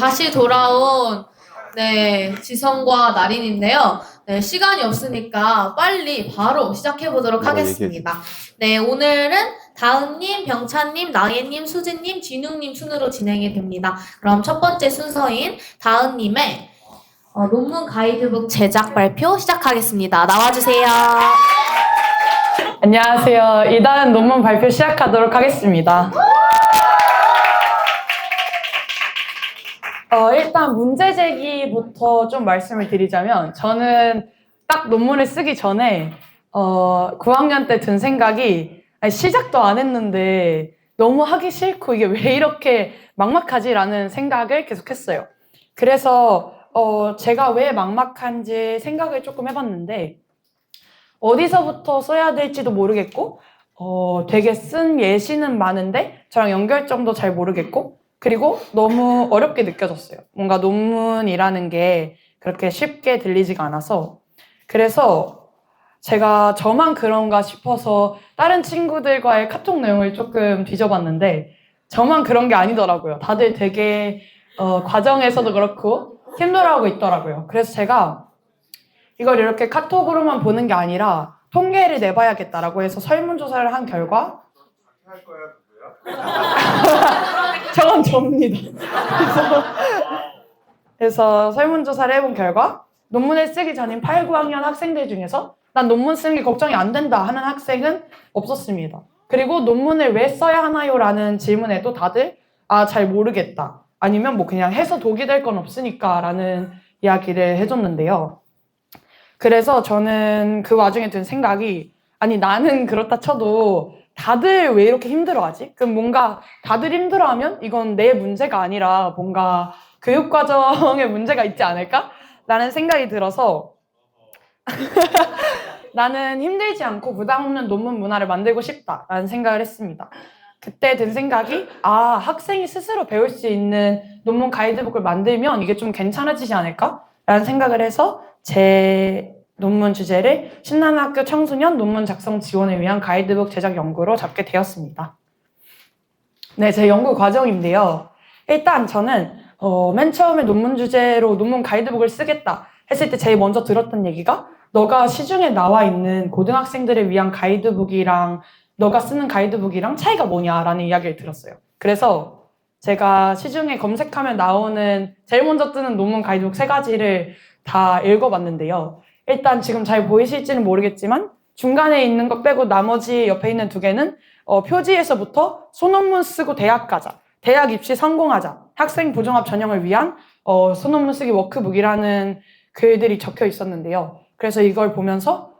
다시 돌아온 지성과 나린인데요. 시간이 없으니까 빨리 바로 시작해 보도록 하겠습니다. 오늘은 다은님, 병찬님, 나예님, 수진님, 진웅님 순으로 진행이 됩니다. 그럼 첫 번째 순서인 다은님의 논문 가이드북 제작 발표 시작하겠습니다. 나와주세요. 안녕하세요. 이다은 논문 발표 시작하도록 하겠습니다. 일단 문제 제기부터 좀 말씀을 드리자면 저는 딱 논문을 쓰기 전에 9학년 때 든 생각이 시작도 안 했는데 너무 하기 싫고 이게 왜 이렇게 막막하지? 라는 생각을 계속 했어요. 그래서 제가 왜 막막한지 생각을 조금 해봤는데 어디서부터 써야 될지도 모르겠고 되게 쓴 예시는 많은데 저랑 연결점도 잘 모르겠고 그리고 너무 어렵게 느껴졌어요. 뭔가 논문이라는 게 그렇게 쉽게 들리지가 않아서 그래서 제가 저만 그런가 싶어서 다른 친구들과의 카톡 내용을 조금 뒤져봤는데 저만 그런 게 아니더라고요. 다들 되게 과정에서도 그렇고 힘들어하고 있더라고요. 그래서 제가 이걸 이렇게 카톡으로만 보는 게 아니라 통계를 내봐야겠다라고 해서 설문조사를 한 결과 저건 접니다. 그래서 설문조사를 해본 결과 논문을 쓰기 전인 8, 9학년 학생들 중에서 난 논문 쓰는 게 걱정이 안 된다 하는 학생은 없었습니다. 그리고 논문을 왜 써야 하나요? 라는 질문에도 다들 잘 모르겠다. 아니면 뭐 그냥 해서 독이 될 건 없으니까 라는 이야기를 해줬는데요. 그래서 저는 그 와중에 든 생각이 아니 나는 그렇다 쳐도 다들 왜 이렇게 힘들어하지? 그럼 뭔가 다들 힘들어하면 이건 내 문제가 아니라 뭔가 교육과정에 문제가 있지 않을까? 라는 생각이 들어서 나는 힘들지 않고 부담 없는 논문 문화를 만들고 싶다라는 생각을 했습니다. 그때 든 생각이 학생이 스스로 배울 수 있는 논문 가이드북을 만들면 이게 좀 괜찮아지지 않을까? 라는 생각을 해서 제 논문 주제를 신나는 학교 청소년 논문 작성 지원을 위한 가이드북 제작 연구로 잡게 되었습니다. 네, 제 연구 과정인데요. 일단 저는 맨 처음에 논문 주제로 논문 가이드북을 쓰겠다 했을 때 제일 먼저 들었던 얘기가 너가 시중에 나와 있는 고등학생들을 위한 가이드북이랑 너가 쓰는 가이드북이랑 차이가 뭐냐라는 이야기를 들었어요. 그래서 제가 시중에 검색하면 나오는 제일 먼저 뜨는 논문 가이드북 3가지를 다 읽어봤는데요. 일단 지금 잘 보이실지는 모르겠지만 중간에 있는 것 빼고 나머지 옆에 있는 2개는 표지에서부터 소논문 쓰고 대학 가자, 대학 입시 성공하자, 학생 부종합 전형을 위한 소논문 쓰기 워크북이라는 글들이 적혀 있었는데요. 그래서 이걸 보면서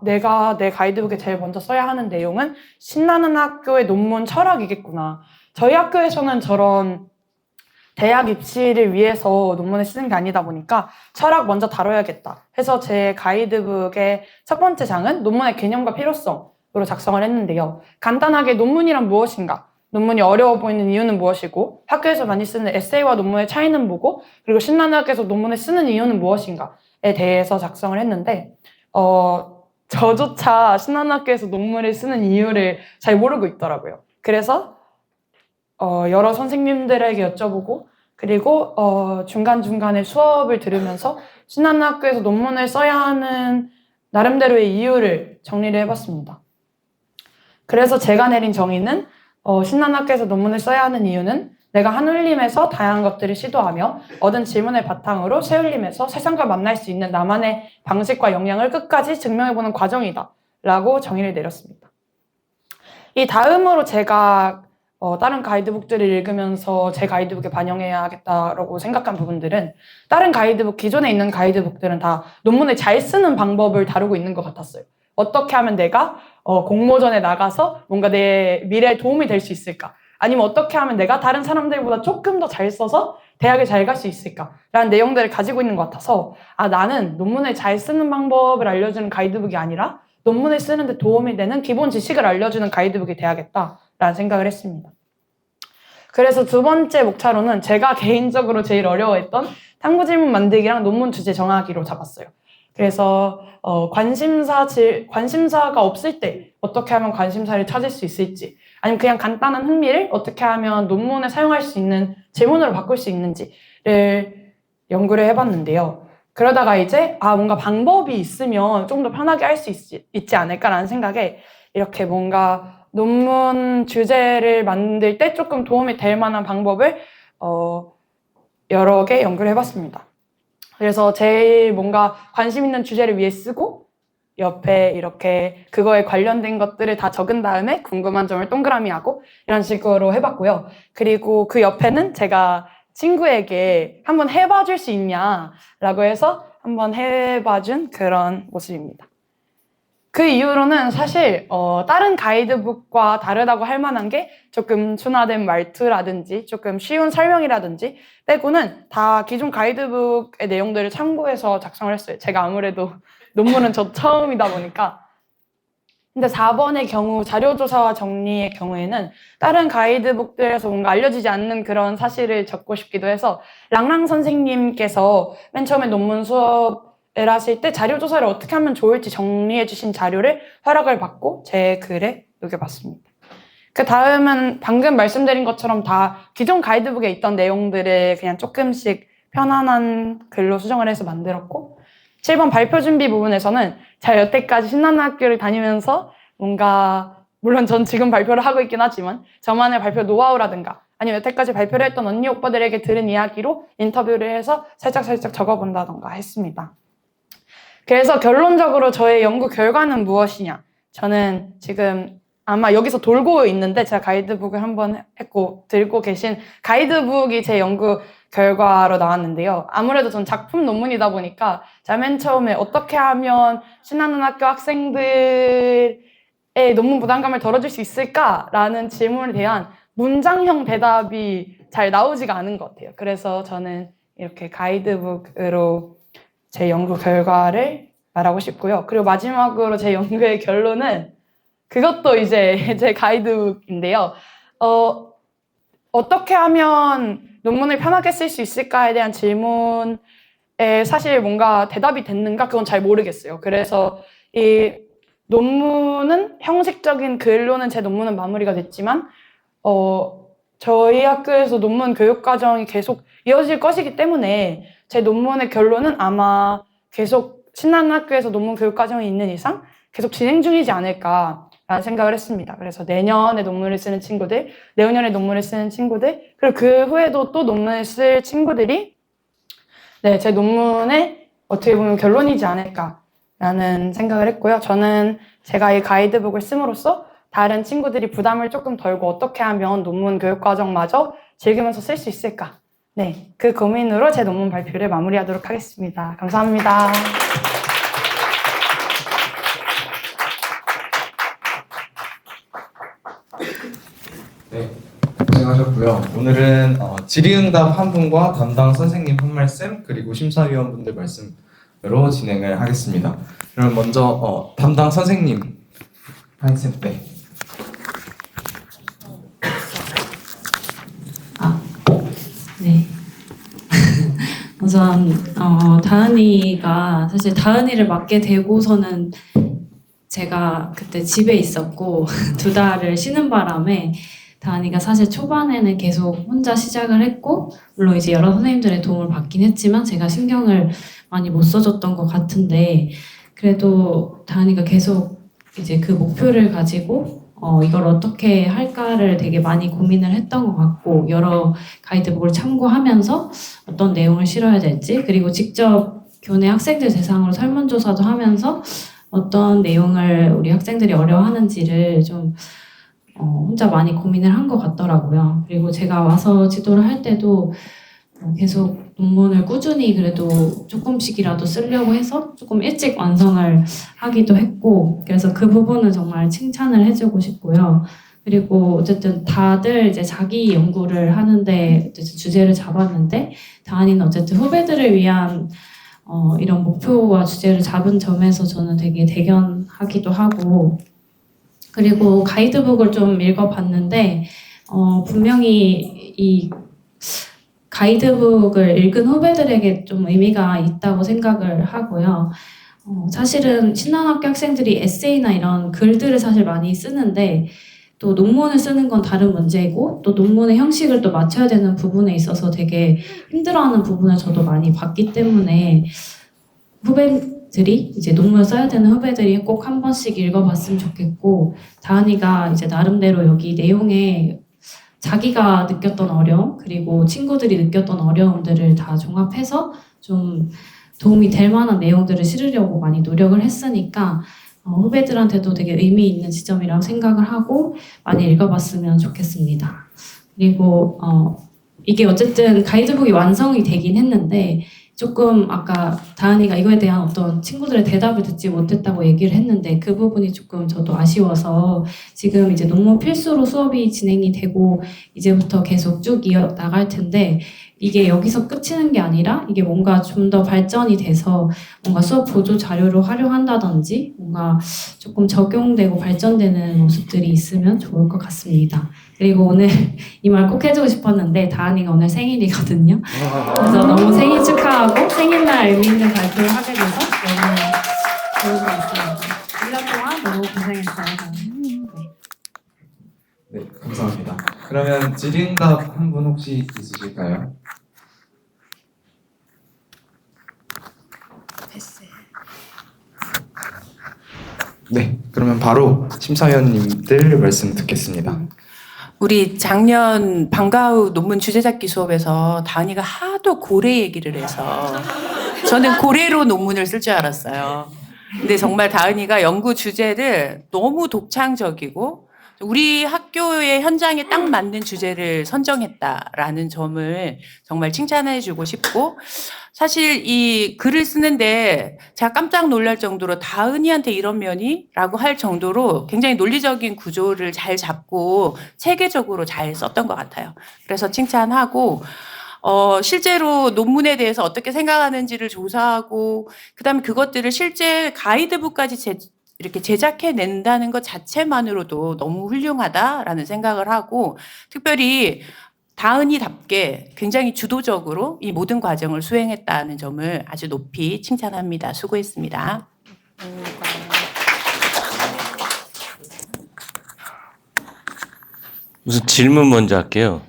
내가 내 가이드북에 제일 먼저 써야 하는 내용은 신나는 학교의 논문 철학이겠구나. 저희 학교에서는 저런 대학 입시를 위해서 논문을 쓰는 게 아니다 보니까 철학 먼저 다뤄야겠다 해서 제 가이드북의 첫 번째 장은 논문의 개념과 필요성으로 작성을 했는데요. 간단하게 논문이란 무엇인가, 논문이 어려워 보이는 이유는 무엇이고, 학교에서 많이 쓰는 에세이와 논문의 차이는 뭐고, 그리고 신나는 학교에서 논문을 쓰는 이유는 무엇인가에 대해서 작성을 했는데 저조차 신나는 학교에서 논문을 쓰는 이유를 잘 모르고 있더라고요. 그래서 여러 선생님들에게 여쭤보고 그리고 중간중간에 수업을 들으면서 신나는 학교에서 논문을 써야 하는 나름대로의 이유를 정리를 해봤습니다. 그래서 제가 내린 정의는 신나는 학교에서 논문을 써야 하는 이유는 내가 한울림에서 다양한 것들을 시도하며 얻은 질문을 바탕으로 새울림에서 세상과 만날 수 있는 나만의 방식과 역량을 끝까지 증명해보는 과정이다 라고 정의를 내렸습니다. 이 다음으로 제가 다른 가이드북들을 읽으면서 제 가이드북에 반영해야겠다라고 생각한 부분들은 다른 가이드북, 기존에 있는 가이드북들은 다 논문을 잘 쓰는 방법을 다루고 있는 것 같았어요. 어떻게 하면 내가 공모전에 나가서 뭔가 내 미래에 도움이 될 수 있을까? 아니면 어떻게 하면 내가 다른 사람들보다 조금 더 잘 써서 대학에 잘 갈 수 있을까? 라는 내용들을 가지고 있는 것 같아서 나는 논문을 잘 쓰는 방법을 알려주는 가이드북이 아니라 논문을 쓰는데 도움이 되는 기본 지식을 알려주는 가이드북이 돼야겠다라는 생각을 했습니다. 그래서 두 번째 목차로는 제가 개인적으로 제일 어려워했던 탐구 질문 만들기랑 논문 주제 정하기로 잡았어요. 그래서 관심사가 없을 때 어떻게 하면 관심사를 찾을 수 있을지, 아니면 그냥 간단한 흥미를 어떻게 하면 논문에 사용할 수 있는 질문으로 바꿀 수 있는지를 연구를 해봤는데요. 그러다가 이제 뭔가 방법이 있으면 좀 더 편하게 할 수 있지 않을까라는 생각에 이렇게 뭔가 논문 주제를 만들 때 조금 도움이 될 만한 방법을 여러 개 연구를 해봤습니다. 그래서 제일 뭔가 관심 있는 주제를 위해 쓰고 옆에 이렇게 그거에 관련된 것들을 다 적은 다음에 궁금한 점을 동그라미 하고 이런 식으로 해봤고요. 그리고 그 옆에는 제가 친구에게 한번 해봐줄 수 있냐라고 해서 한번 해봐준 그런 모습입니다. 그 이후로는 사실 다른 가이드북과 다르다고 할 만한 게 조금 순화된 말투라든지 조금 쉬운 설명이라든지 빼고는 다 기존 가이드북의 내용들을 참고해서 작성을 했어요. 제가 아무래도 논문은 저 처음이다 보니까. 근데 4번의 경우 자료조사와 정리의 경우에는 다른 가이드북들에서 뭔가 알려지지 않는 그런 사실을 적고 싶기도 해서 랑랑 선생님께서 맨 처음에 논문 수업을 하실 때 자료조사를 어떻게 하면 좋을지 정리해 주신 자료를 허락을 받고 제 글에 녹여봤습니다. 그 다음은 방금 말씀드린 것처럼 다 기존 가이드북에 있던 내용들을 그냥 조금씩 편안한 글로 수정을 해서 만들었고 7번 발표 준비 부분에서는 제가 여태까지 신나는 학교를 다니면서 뭔가 물론 전 지금 발표를 하고 있긴 하지만 저만의 발표 노하우라든가 아니면 여태까지 발표를 했던 언니 오빠들에게 들은 이야기로 인터뷰를 해서 살짝 적어본다던가 했습니다. 그래서 결론적으로 저의 연구 결과는 무엇이냐? 저는 지금 아마 여기서 돌고 있는데 제가 가이드북을 한번 했고 들고 계신 가이드북이 제 연구 결과로 나왔는데요. 아무래도 전 작품 논문이다 보니까 제가 맨 처음에 어떻게 하면 신나는 학교 학생들의 논문 부담감을 덜어줄 수 있을까라는 질문에 대한 문장형 대답이 잘 나오지가 않은 것 같아요. 그래서 저는 이렇게 가이드북으로 제 연구 결과를 말하고 싶고요. 그리고 마지막으로 제 연구의 결론은 그것도 이제 제 가이드북인데요. 어떻게 하면 논문을 편하게 쓸 수 있을까에 대한 질문에 사실 뭔가 대답이 됐는가 그건 잘 모르겠어요. 그래서 이 논문은 형식적인 글로는 제 논문은 마무리가 됐지만 저희 학교에서 논문 교육 과정이 계속 이어질 것이기 때문에 제 논문의 결론은 아마 계속 신나는 학교에서 논문 교육 과정이 있는 이상 계속 진행 중이지 않을까 라는 생각을 했습니다. 그래서 내년에 논문을 쓰는 친구들, 내후년에 논문을 쓰는 친구들, 그리고 그 후에도 또 논문을 쓸 친구들이 제 논문의 어떻게 보면 결론이지 않을까라는 생각을 했고요. 저는 제가 이 가이드북을 씀으로써 다른 친구들이 부담을 조금 덜고 어떻게 하면 논문 교육 과정마저 즐기면서 쓸 수 있을까? 그 고민으로 제 논문 발표를 마무리하도록 하겠습니다. 감사합니다. 네, 고생하셨고요. 오늘은 질의응답 한 분과 담당 선생님 한 말씀 그리고 심사위원분들 말씀으로 진행을 하겠습니다. 그럼 먼저 담당 선생님 한쌤 네. 우선 다은이가 사실 다은이를 맡게 되고서는 제가 그때 집에 있었고 2달을 쉬는 바람에 다은이가 사실 초반에는 계속 혼자 시작을 했고 물론 이제 여러 선생님들의 도움을 받긴 했지만 제가 신경을 많이 못 써줬던 것 같은데 그래도 다은이가 계속 이제 그 목표를 가지고 이걸 어떻게 할까를 되게 많이 고민을 했던 것 같고 여러 가이드북을 참고하면서 어떤 내용을 실어야 될지 그리고 직접 교내 학생들 대상으로 설문조사도 하면서 어떤 내용을 우리 학생들이 어려워하는지를 좀 혼자 많이 고민을 한 것 같더라고요. 그리고 제가 와서 지도를 할 때도 계속 논문을 꾸준히 그래도 조금씩이라도 쓰려고 해서 조금 일찍 완성을 하기도 했고 그래서 그 부분은 정말 칭찬을 해주고 싶고요. 그리고 어쨌든 다들 이제 자기 연구를 하는데 어쨌든 주제를 잡았는데 다은이는 어쨌든 후배들을 위한 이런 목표와 주제를 잡은 점에서 저는 되게 대견하기도 하고 그리고 가이드북을 좀 읽어봤는데 분명히 이 가이드북을 읽은 후배들에게 좀 의미가 있다고 생각을 하고요. 사실은 신한학교 학생들이 에세이나 이런 글들을 사실 많이 쓰는데 또 논문을 쓰는 건 다른 문제이고 또 논문의 형식을 또 맞춰야 되는 부분에 있어서 되게 힘들어하는 부분을 저도 많이 봤기 때문에 후배들이 이제 논문 써야 되는 후배들이 꼭 한 번씩 읽어봤으면 좋겠고 다은이가 이제 나름대로 여기 내용에 자기가 느꼈던 어려움 그리고 친구들이 느꼈던 어려움들을 다 종합해서 좀 도움이 될 만한 내용들을 실으려고 많이 노력을 했으니까 후배들한테도 되게 의미 있는 지점이라고 생각을 하고 많이 읽어봤으면 좋겠습니다. 그리고 이게 어쨌든 가이드북이 완성이 되긴 했는데 조금 아까 다은이가 이거에 대한 어떤 친구들의 대답을 듣지 못했다고 얘기를 했는데 그 부분이 조금 저도 아쉬워서 지금 이제 논문 필수로 수업이 진행이 되고 이제부터 계속 쭉 이어 나갈 텐데 이게 여기서 끝이는 게 아니라 이게 뭔가 좀 더 발전이 돼서 뭔가 수업 보조 자료로 활용한다든지 뭔가 조금 적용되고 발전되는 모습들이 있으면 좋을 것 같습니다. 그리고 오늘 이 말 꼭 해주고 싶었는데 다은이가 오늘 생일이거든요. 그래서 너무 생일 축하하고 생일날 의미 있는 발표를 하게 돼서 너무 좋은 것 같습니다. 1년 동안 너무 고생했어요. 네, 감사합니다. 그러면 질의응답 한 분 혹시 있으실까요? 네, 그러면 바로 심사위원님들 말씀 듣겠습니다. 우리 작년 방과 후 논문 주제 잡기 수업에서 다은이가 하도 고래 얘기를 해서 저는 고래로 논문을 쓸 줄 알았어요. 근데 정말 다은이가 연구 주제를 너무 독창적이고 우리 학교의 현장에 딱 맞는 주제를 선정했다라는 점을 정말 칭찬해주고 싶고 사실 이 글을 쓰는데 제가 깜짝 놀랄 정도로 다은이한테 이런 면이? 라고 할 정도로 굉장히 논리적인 구조를 잘 잡고 체계적으로 잘 썼던 것 같아요. 그래서 칭찬하고 실제로 논문에 대해서 어떻게 생각하는지를 조사하고 그다음에 그것들을 실제 가이드북까지 이렇게 제작해낸다는 것 자체만으로도 너무 훌륭하다라는 생각을 하고 특별히 다은이답게 굉장히 주도적으로 이 모든 과정을 수행했다는 점을 아주 높이 칭찬합니다. 수고했습니다. 무슨 질문 먼저 할게요.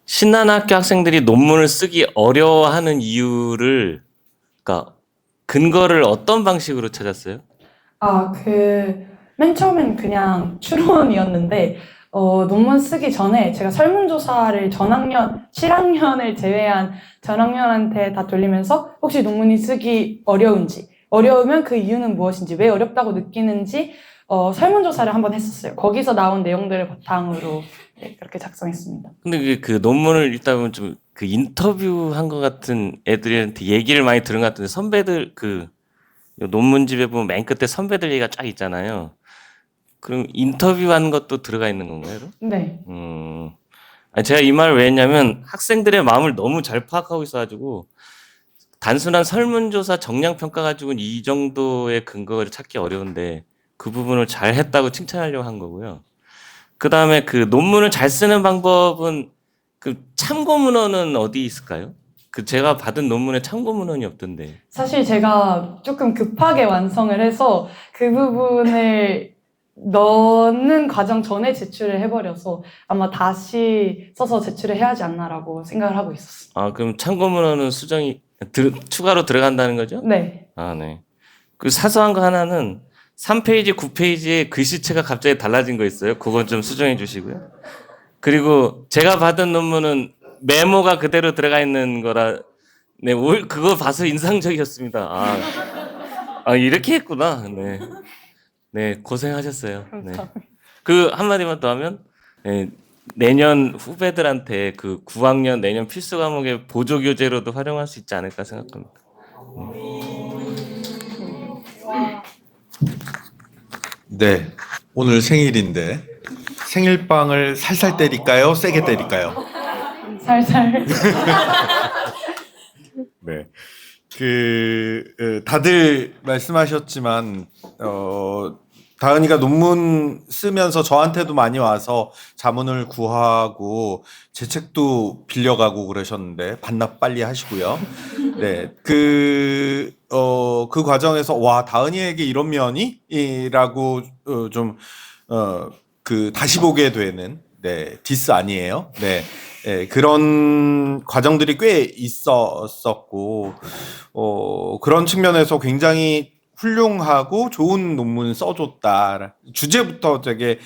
신한학교 학생들이 논문을 쓰기 어려워하는 이유를, 그러니까 근거를 어떤 방식으로 찾았어요? 맨 처음엔 그냥 추론이었는데, 논문 쓰기 전에 제가 설문조사를 전학년, 7학년을 제외한 전학년한테 다 돌리면서 혹시 논문이 쓰기 어려운지, 어려우면 그 이유는 무엇인지, 왜 어렵다고 느끼는지, 설문조사를 한번 했었어요. 거기서 나온 내용들을 바탕으로 네, 그렇게 작성했습니다. 근데 그 논문을 읽다 보면 좀 인터뷰한 것 같은 애들한테 얘기를 많이 들은 것 같은데 선배들 논문집에 보면 맨 끝에 선배들 얘기가 쫙 있잖아요. 그럼 인터뷰한 것도 들어가 있는 건가요? 네. 아니, 제가 이 말을 왜 했냐면 학생들의 마음을 너무 잘 파악하고 있어가지고 단순한 설문조사 정량평가 가지고는 이 정도의 근거를 찾기 어려운데 그 부분을 잘 했다고 칭찬하려고 한 거고요. 그 다음에 논문을 잘 쓰는 방법은 참고 문헌은 어디 있을까요? 제가 받은 논문에 참고 문헌이 없던데. 사실 제가 조금 급하게 완성을 해서 그 부분을 넣는 과정 전에 제출을 해버려서 아마 다시 써서 제출을 해야 하지 않나라고 생각을 하고 있었어요. 그럼 참고 문헌은 추가로 들어간다는 거죠? 네. 네. 사소한 거 하나는 3페이지, 9페이지에 글씨체가 갑자기 달라진 거 있어요. 그건 좀 수정해 주시고요. 그리고 제가 받은 논문은 메모가 그대로 들어가 있는 거라, 네, 그거 봐서 인상적이었습니다. 이렇게 했구나. 네. 네, 고생하셨어요. 네. 한마디만 더 하면, 네, 내년 후배들한테 9학년 내년 필수 과목의 보조교재로도 활용할 수 있지 않을까 생각합니다. 네, 오늘 생일인데 생일빵을 살살 때릴까요? 세게 때릴까요? 살살. 네, 다들 말씀하셨지만 다은이가 논문 쓰면서 저한테도 많이 와서 자문을 구하고 제 책도 빌려가고 그러셨는데 반납 빨리 하시고요. 네, 그 과정에서 와 다은이에게 이런 면이? 라고 좀 그 다시 보게 되는 네, 디스 아니에요. 네. 예, 그런 과정들이 꽤 있었었고 그런 측면에서 굉장히 훌륭하고 좋은 논문 써줬다. 주제부터 되게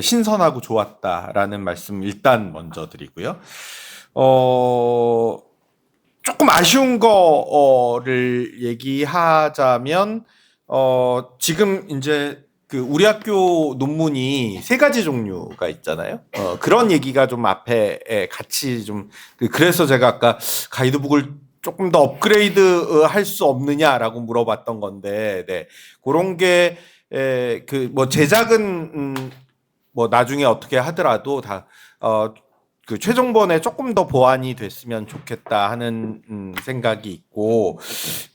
신선하고 좋았다라는 말씀 일단 먼저 드리고요. 조금 아쉬운 거를 얘기하자면 지금 이제 그 우리 학교 논문이 세 가지 종류가 있잖아요. 그런 얘기가 좀 앞에 같이 좀 그래서 제가 아까 가이드북을 조금 더 업그레이드 할 수 없느냐라고 물어봤던 건데, 네. 그런 게 그 뭐 제작은 뭐 나중에 어떻게 하더라도 다 그 최종본에 조금 더 보완이 됐으면 좋겠다 하는 생각이 있고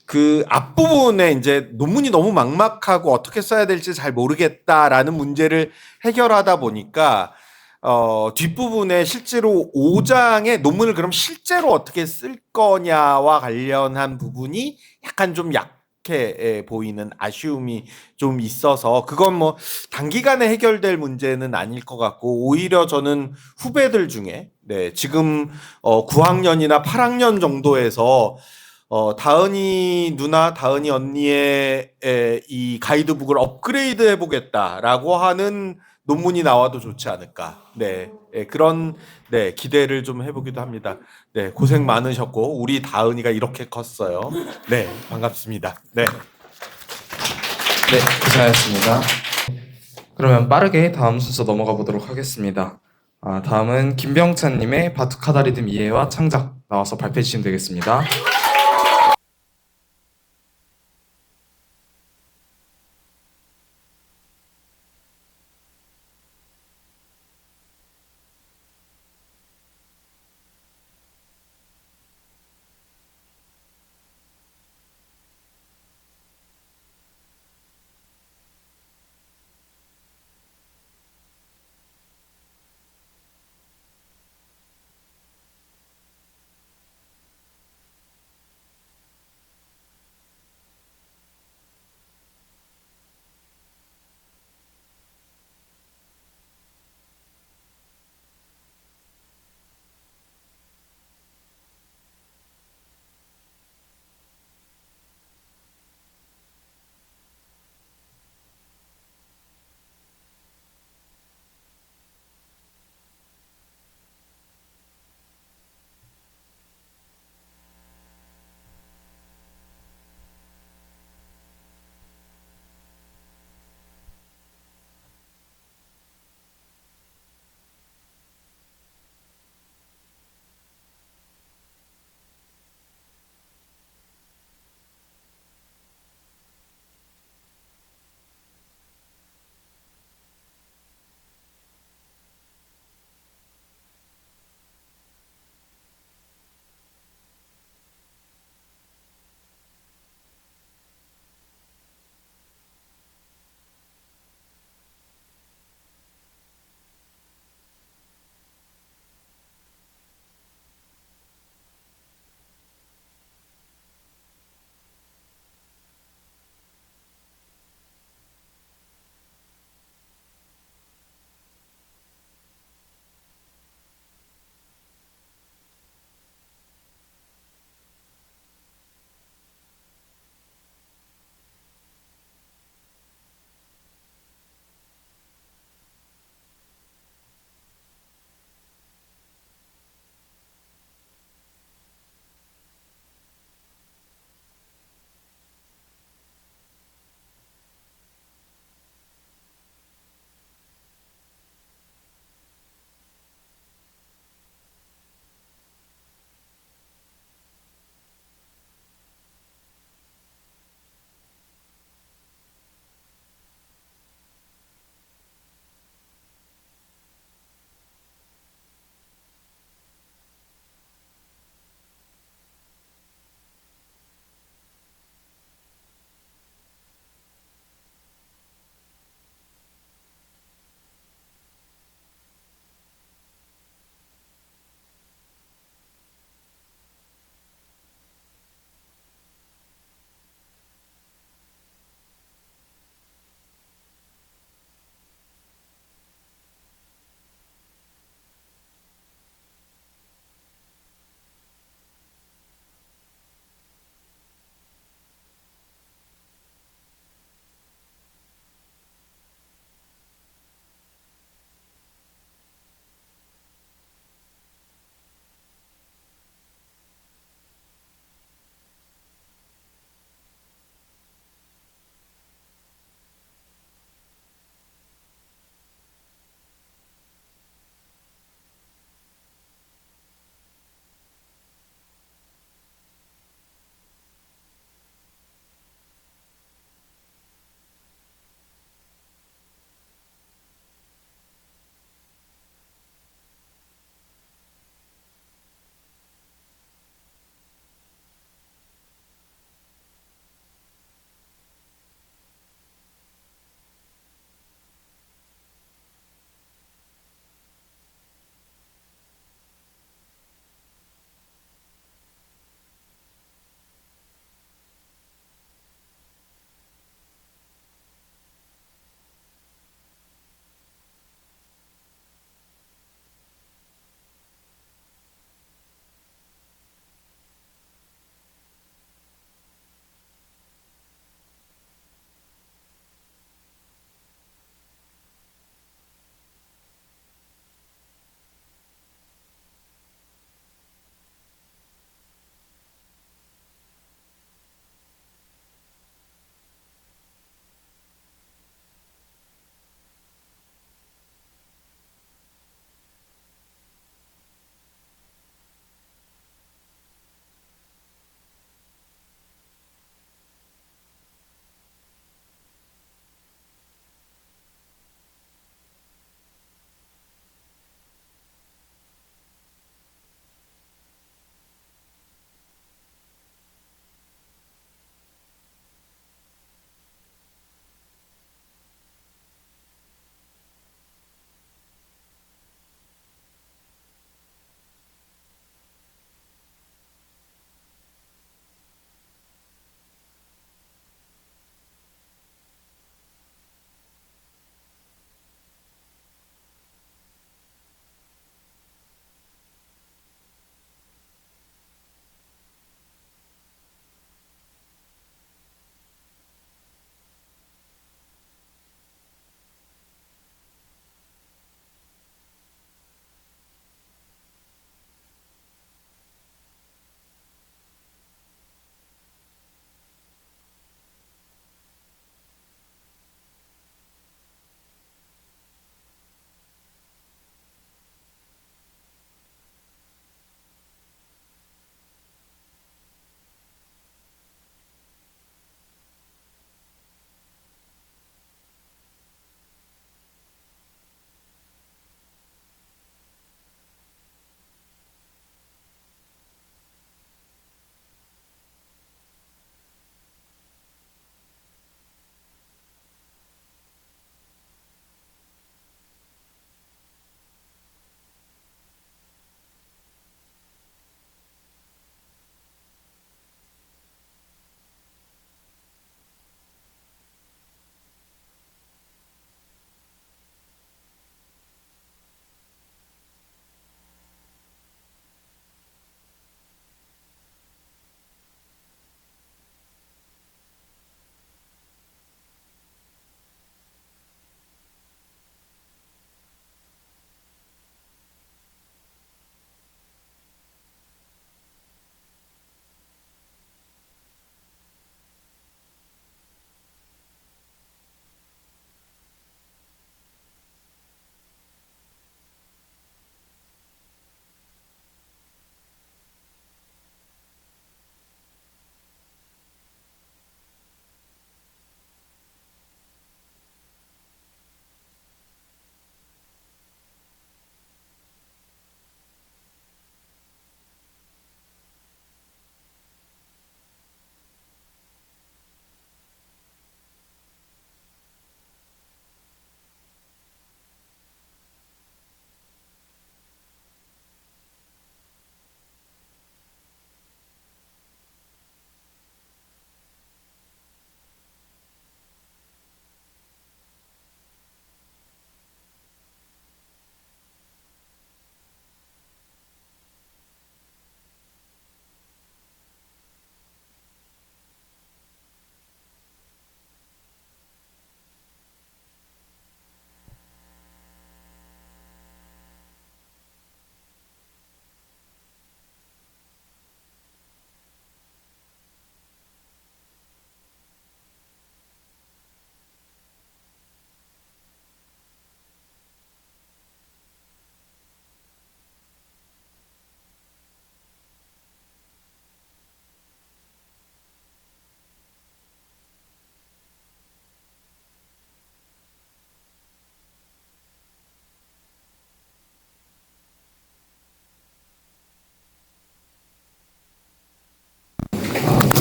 그 앞부분에 이제 논문이 너무 막막하고 어떻게 써야 될지 잘 모르겠다라는 문제를 해결하다 보니까 뒷부분에 실제로 5장의 논문을 그럼 실제로 어떻게 쓸 거냐와 관련한 부분이 약간 좀 약해 보이는 아쉬움이 좀 있어서 그건 뭐 단기간에 해결될 문제는 아닐 것 같고 오히려 저는 후배들 중에 네, 지금 9학년이나 8학년 정도에서 다은이 누나, 다은이 언니의 이 가이드북을 업그레이드 해보겠다라고 하는 논문이 나와도 좋지 않을까. 네, 그런 네, 기대를 좀 해보기도 합니다. 네, 고생 많으셨고 우리 다은이가 이렇게 컸어요. 네, 반갑습니다. 네. 네, 고생하셨습니다. 그러면 빠르게 다음 순서 넘어가 보도록 하겠습니다. 다음은 김병찬님의 바투카다 리듬 이해와 창작 나와서 발표해 주시면 되겠습니다.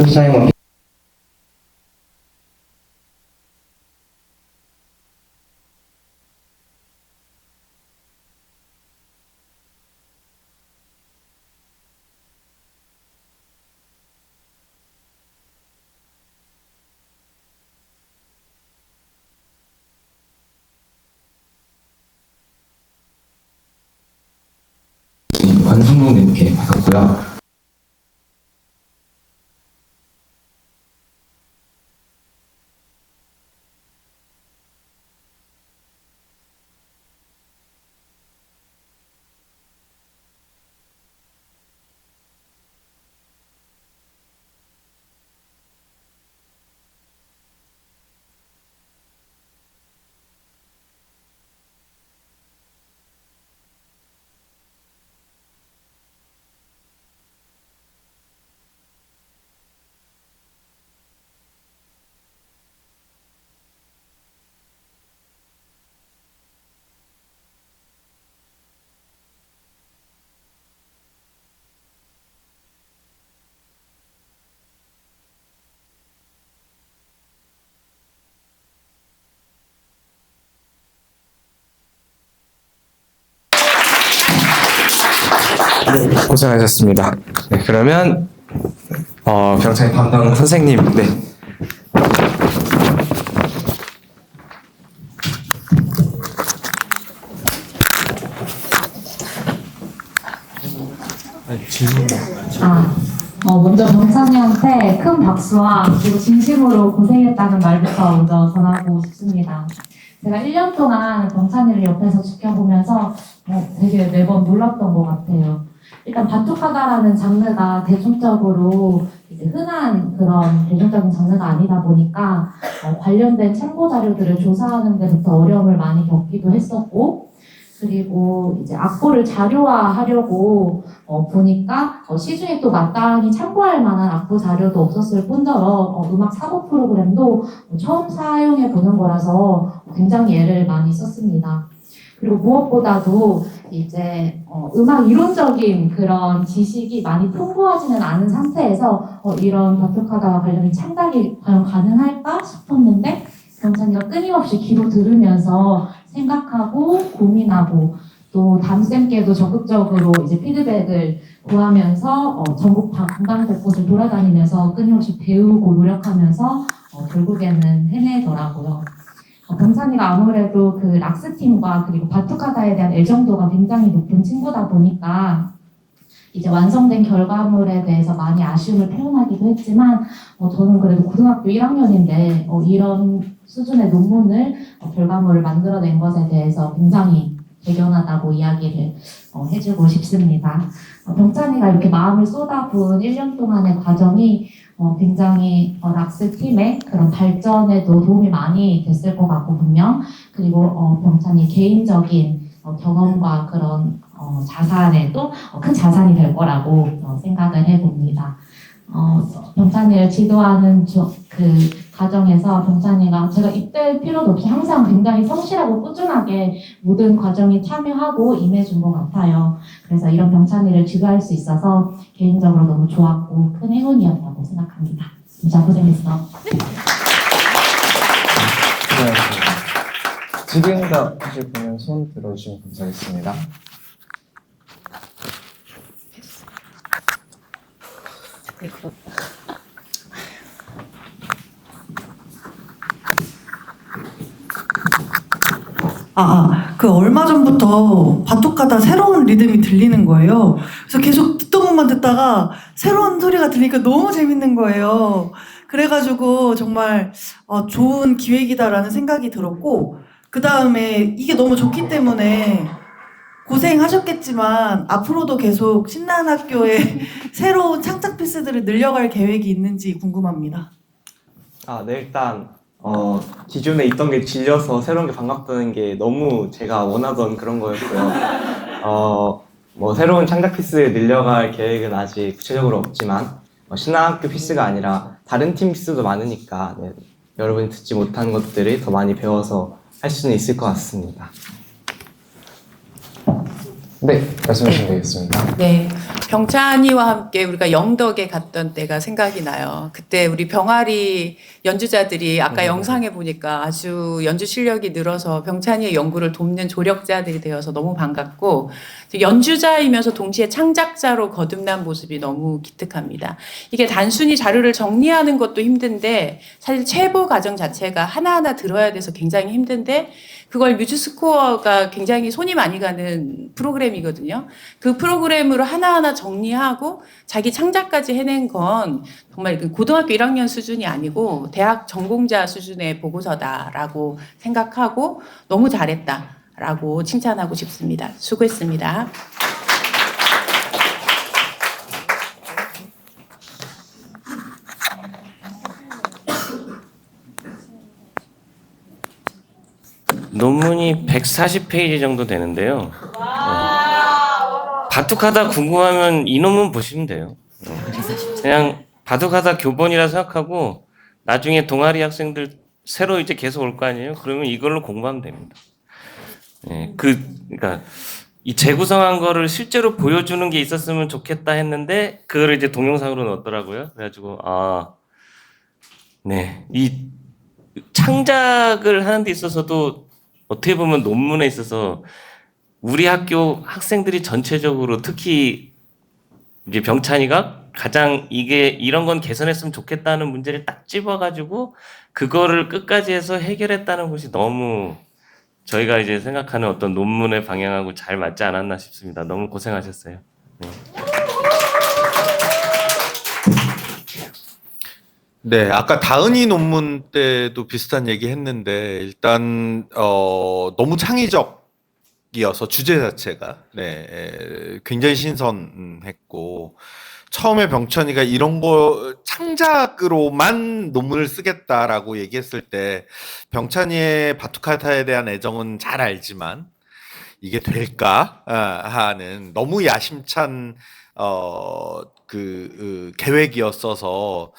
풀타임원 완성도님께 받았고요. 네, 고생하셨습니다. 네, 그러면 병창 담당 선생님, 네. 먼저 병찬이한테 큰 박수와 그리고 진심으로 고생했다는 말부터 먼저 전하고 싶습니다. 제가 1년 동안 병찬이를 옆에서 지켜보면서 되게 매번 놀랐던 것 같아요. 일단 바투카다라는 장르가 대중적으로 이제 흔한 그런 대중적인 장르가 아니다 보니까 관련된 참고 자료들을 조사하는 데부터 어려움을 많이 겪기도 했었고, 그리고 이제 악보를 자료화하려고 보니까 시중에 또 마땅히 참고할 만한 악보 자료도 없었을 뿐더러 음악 사고 프로그램도 처음 사용해 보는 거라서 굉장히 애를 많이 썼습니다. 그리고 무엇보다도 이제 음악 이론적인 그런 지식이 많이 풍부하지는 않은 상태에서 이런 바투카다와 관련된 창작이 과연 가능할까 싶었는데, 병찬이가 끊임없이 귀로 들으면서 생각하고 고민하고 또 담쌤께도 적극적으로 이제 피드백을 구하면서 전국 방방 곳곳을 돌아다니면서 끊임없이 배우고 노력하면서 결국에는 해내더라고요. 병찬이가 아무래도 그 락스팀과 그리고 바투카다에 대한 애정도가 굉장히 높은 친구다 보니까 이제 완성된 결과물에 대해서 많이 아쉬움을 표현하기도 했지만 저는 그래도 고등학교 1학년인데 이런 수준의 논문을 결과물을 만들어낸 것에 대해서 굉장히 대견하다고 이야기를 해주고 싶습니다. 병찬이가 이렇게 마음을 쏟아부은 1년 동안의 과정이 굉장히 락스 팀의 그런 발전에도 도움이 많이 됐을 것 같고 분명, 그리고 병찬이 개인적인 경험과 그런 자산에도 큰 자산이 될 거라고 생각을 해봅니다. 병찬이를 지도하는 그 과정에서 병찬이가 제가 이때일 필요도 없이 항상 굉장히 성실하고 꾸준하게 모든 과정에 참여하고 임해준 것 같아요. 그래서 이런 병찬이를 지도할 수 있어서 개인적으로 너무 좋았고 큰 행운이었다고 생각합니다. 진짜 고생했어. 지금도 하실 분은 손 들어주시면 감사하겠습니다. 그 얼마 전부터 바투카다 새로운 리듬이 들리는 거예요. 그래서 계속 듣던 것만 듣다가 새로운 소리가 들리니까 너무 재밌는 거예요. 그래가지고 정말 좋은 기획이다라는 생각이 들었고, 그 다음에 이게 너무 좋기 때문에 고생하셨겠지만 앞으로도 계속 신나는 학교에 새로운 창작 피스들을 늘려갈 계획이 있는지 궁금합니다. 네, 일단 기존에 있던 게 질려서 새로운 게 반갑다는 게 너무 제가 원하던 그런 거였고요. 뭐 새로운 창작 피스를 늘려갈 계획은 아직 구체적으로 없지만 신한 학교 피스가 아니라 다른 팀 피스도 많으니까 여러분이 듣지 못한 것들을 더 많이 배워서 할 수는 있을 것 같습니다. 네, 말씀해 주시면 되겠습니다. 네, 병찬이와 함께 우리가 영덕에 갔던 때가 생각이 나요. 그때 우리 병아리 연주자들이 아까 영상에 보니까 아주 연주 실력이 늘어서 병찬이의 연구를 돕는 조력자들이 되어서 너무 반갑고, 연주자이면서 동시에 창작자로 거듭난 모습이 너무 기특합니다. 이게 단순히 자료를 정리하는 것도 힘든데 사실 체부 과정 자체가 하나하나 들어야 돼서 굉장히 힘든데, 그걸 뮤즈스코어가 굉장히 손이 많이 가는 프로그램이거든요. 그 프로그램으로 하나하나 정리하고 자기 창작까지 해낸 건 정말 고등학교 1학년 수준이 아니고 대학 전공자 수준의 보고서다라고 생각하고 너무 잘했다라고 칭찬하고 싶습니다. 수고했습니다. 논문이 140페이지 정도 되는데요. 바둑하다 궁금하면 이 논문 보시면 돼요. 그냥 바둑하다 교본이라 생각하고 나중에 동아리 학생들 새로 이제 계속 올 거 아니에요? 그러면 이걸로 공부하면 됩니다. 예, 그러니까 이 재구성한 거를 실제로 보여주는 게 있었으면 좋겠다 했는데 그거를 이제 동영상으로 넣었더라고요. 그래가지고 네, 이 창작을 하는 데 있어서도 어떻게 보면 논문에 있어서 우리 학교 학생들이 전체적으로 특히 이제 병찬이가 가장 이런 건 개선했으면 좋겠다는 문제를 딱 집어가지고 그거를 끝까지 해서 해결했다는 것이 너무 저희가 이제 생각하는 어떤 논문의 방향하고 잘 맞지 않았나 싶습니다. 너무 고생하셨어요. 네. 네, 아까 다은이 논문 때도 비슷한 얘기 했는데 일단 너무 창의적이어서 주제 자체가 굉장히 신선했고 처음에 병천이가 이런 거 창작으로만 논문을 쓰겠다라고 얘기했을 때 병찬이의 바투카타에 대한 애정은 잘 알지만 이게 될까 하는 너무 야심찬 계획이었어서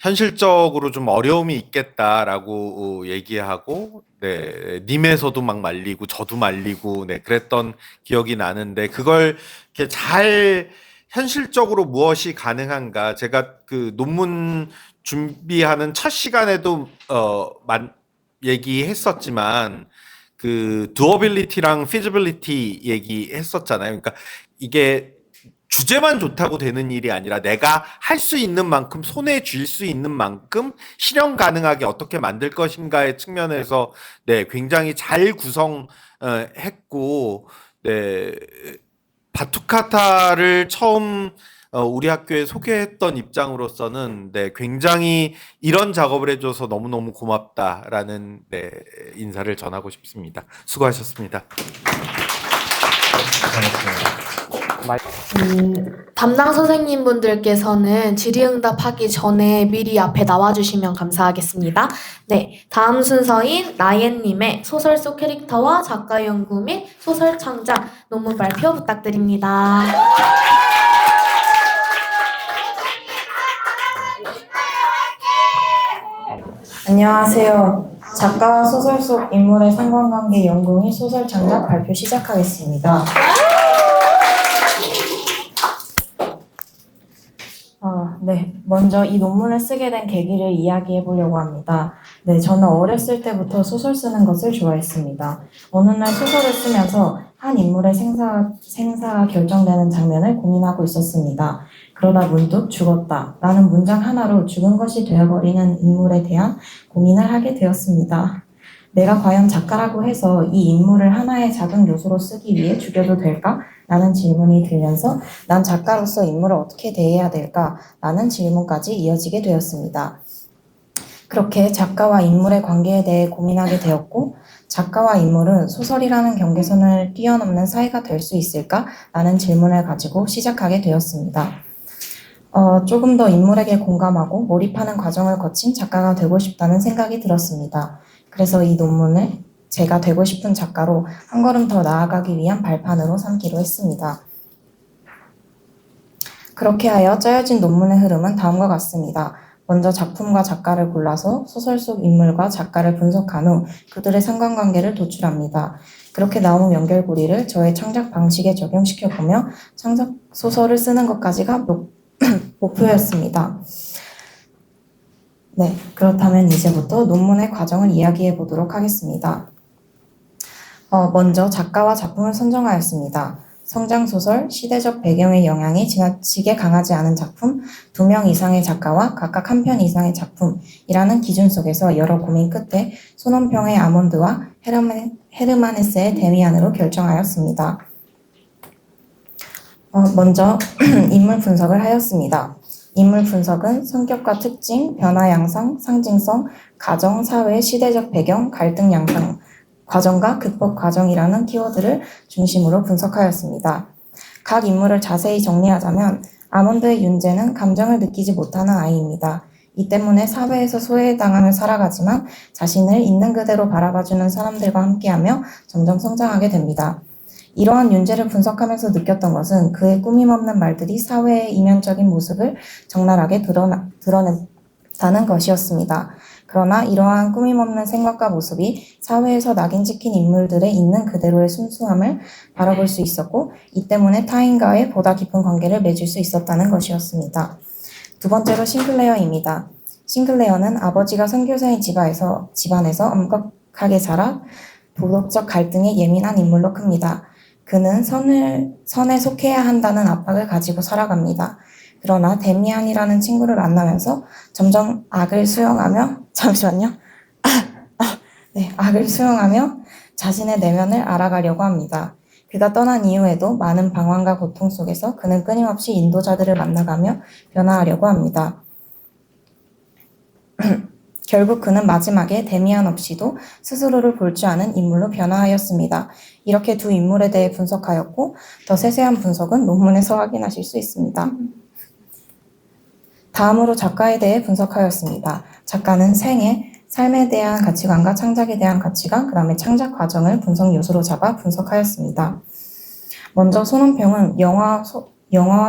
현실적으로 좀 어려움이 있겠다라고 얘기하고 님에서도 막 말리고 저도 말리고 그랬던 기억이 나는데 그걸 이렇게 잘 현실적으로 무엇이 가능한가 제가 그 논문 준비하는 첫 시간에도 얘기했었지만 그 두어빌리티랑 피지빌리티 얘기했었잖아요. 그러니까 이게 주제만 좋다고 되는 일이 아니라 내가 할 수 있는 만큼 손에 쥘 수 있는 만큼 실현 가능하게 어떻게 만들 것인가의 측면에서 굉장히 잘 구성했고 바투카타를 처음 우리 학교에 소개했던 입장으로서는 굉장히 이런 작업을 해줘서 너무너무 고맙다라는 인사를 전하고 싶습니다. 수고하셨습니다. 담당 선생님분들께서는 질의응답하기 전에 미리 앞에 나와주시면 감사하겠습니다. 네, 다음 순서인 나예님의 소설 속 캐릭터와 작가 연구 및 소설 창작 논문 발표 부탁드립니다. 안녕하세요. 작가와 소설 속 인물의 상관관계 연구 및 소설 창작 발표 시작하겠습니다. 먼저 이 논문을 쓰게 된 계기를 이야기해 보려고 합니다. 저는 어렸을 때부터 소설 쓰는 것을 좋아했습니다. 어느 날 소설을 쓰면서 한 인물의 생사가 결정되는 장면을 고민하고 있었습니다. 그러다 문득 죽었다 라는 문장 하나로 죽은 것이 되어버리는 인물에 대한 고민을 하게 되었습니다. 내가 과연 작가라고 해서 이 인물을 하나의 작은 요소로 쓰기 위해 죽여도 될까? 라는 질문이 들면서 난 작가로서 인물을 어떻게 대해야 될까? 라는 질문까지 이어지게 되었습니다. 그렇게 작가와 인물의 관계에 대해 고민하게 되었고 작가와 인물은 소설이라는 경계선을 뛰어넘는 사이가 될 수 있을까? 라는 질문을 가지고 시작하게 되었습니다. 조금 더 인물에게 공감하고 몰입하는 과정을 거친 작가가 되고 싶다는 생각이 들었습니다. 그래서 이 논문을 제가 되고 싶은 작가로 한 걸음 더 나아가기 위한 발판으로 삼기로 했습니다. 그렇게 하여 짜여진 논문의 흐름은 다음과 같습니다. 먼저 작품과 작가를 골라서 소설 속 인물과 작가를 분석한 후 그들의 상관관계를 도출합니다. 그렇게 나온 연결고리를 저의 창작 방식에 적용시켜보며 창작 소설을 쓰는 것까지가 목표였습니다. 네, 그렇다면 이제부터 논문의 과정을 이야기해 보도록 하겠습니다. 먼저 작가와 작품을 선정하였습니다. 성장소설, 시대적 배경의 영향이 지나치게 강하지 않은 작품, 2명 이상의 작가와 각각 1편 이상의 작품이라는 기준 속에서 여러 고민 끝에 손원평의 아몬드와 헤르만헤세의 데미안으로 결정하였습니다. 먼저 인물 분석을 하였습니다. 인물 분석은 성격과 특징, 변화 양상, 상징성, 가정, 사회, 시대적 배경, 갈등 양상, 과정과 극복 과정이라는 키워드를 중심으로 분석하였습니다. 각 인물을 자세히 정리하자면 아몬드의 윤재는 감정을 느끼지 못하는 아이입니다. 이 때문에 사회에서 소외당하며 살아가지만 자신을 있는 그대로 바라봐주는 사람들과 함께하며 점점 성장하게 됩니다. 이러한 윤재를 분석하면서 느꼈던 것은 그의 꾸밈없는 말들이 사회의 이면적인 모습을 적나라하게 드러낸다는 것이었습니다. 그러나 이러한 꾸밈없는 생각과 모습이 사회에서 낙인 찍힌 인물들의 있는 그대로의 순수함을 바라볼 수 있었고 이 때문에 타인과의 보다 깊은 관계를 맺을 수 있었다는 것이었습니다. 두 번째로 싱클레어입니다. 싱클레어는 아버지가 선교사인 집안에서 엄격하게 자라 도덕적 갈등에 예민한 인물로 큽니다. 그는 선에 속해야 한다는 압박을 가지고 살아갑니다. 그러나 데미안이라는 친구를 만나면서 점점 악을 수용하며 악을 수용하며 자신의 내면을 알아가려고 합니다. 그가 떠난 이후에도 많은 방황과 고통 속에서 그는 끊임없이 인도자들을 만나가며 변화하려고 합니다. 결국 그는 마지막에 데미안 없이도 스스로를 볼 줄 아는 인물로 변화하였습니다. 이렇게 두 인물에 대해 분석하였고 더 세세한 분석은 논문에서 확인하실 수 있습니다. 다음으로 작가에 대해 분석하였습니다. 작가는 삶에 대한 가치관과 창작에 대한 가치관, 그 다음에 창작 과정을 분석 요소로 잡아 분석하였습니다. 먼저 손원평은 영화와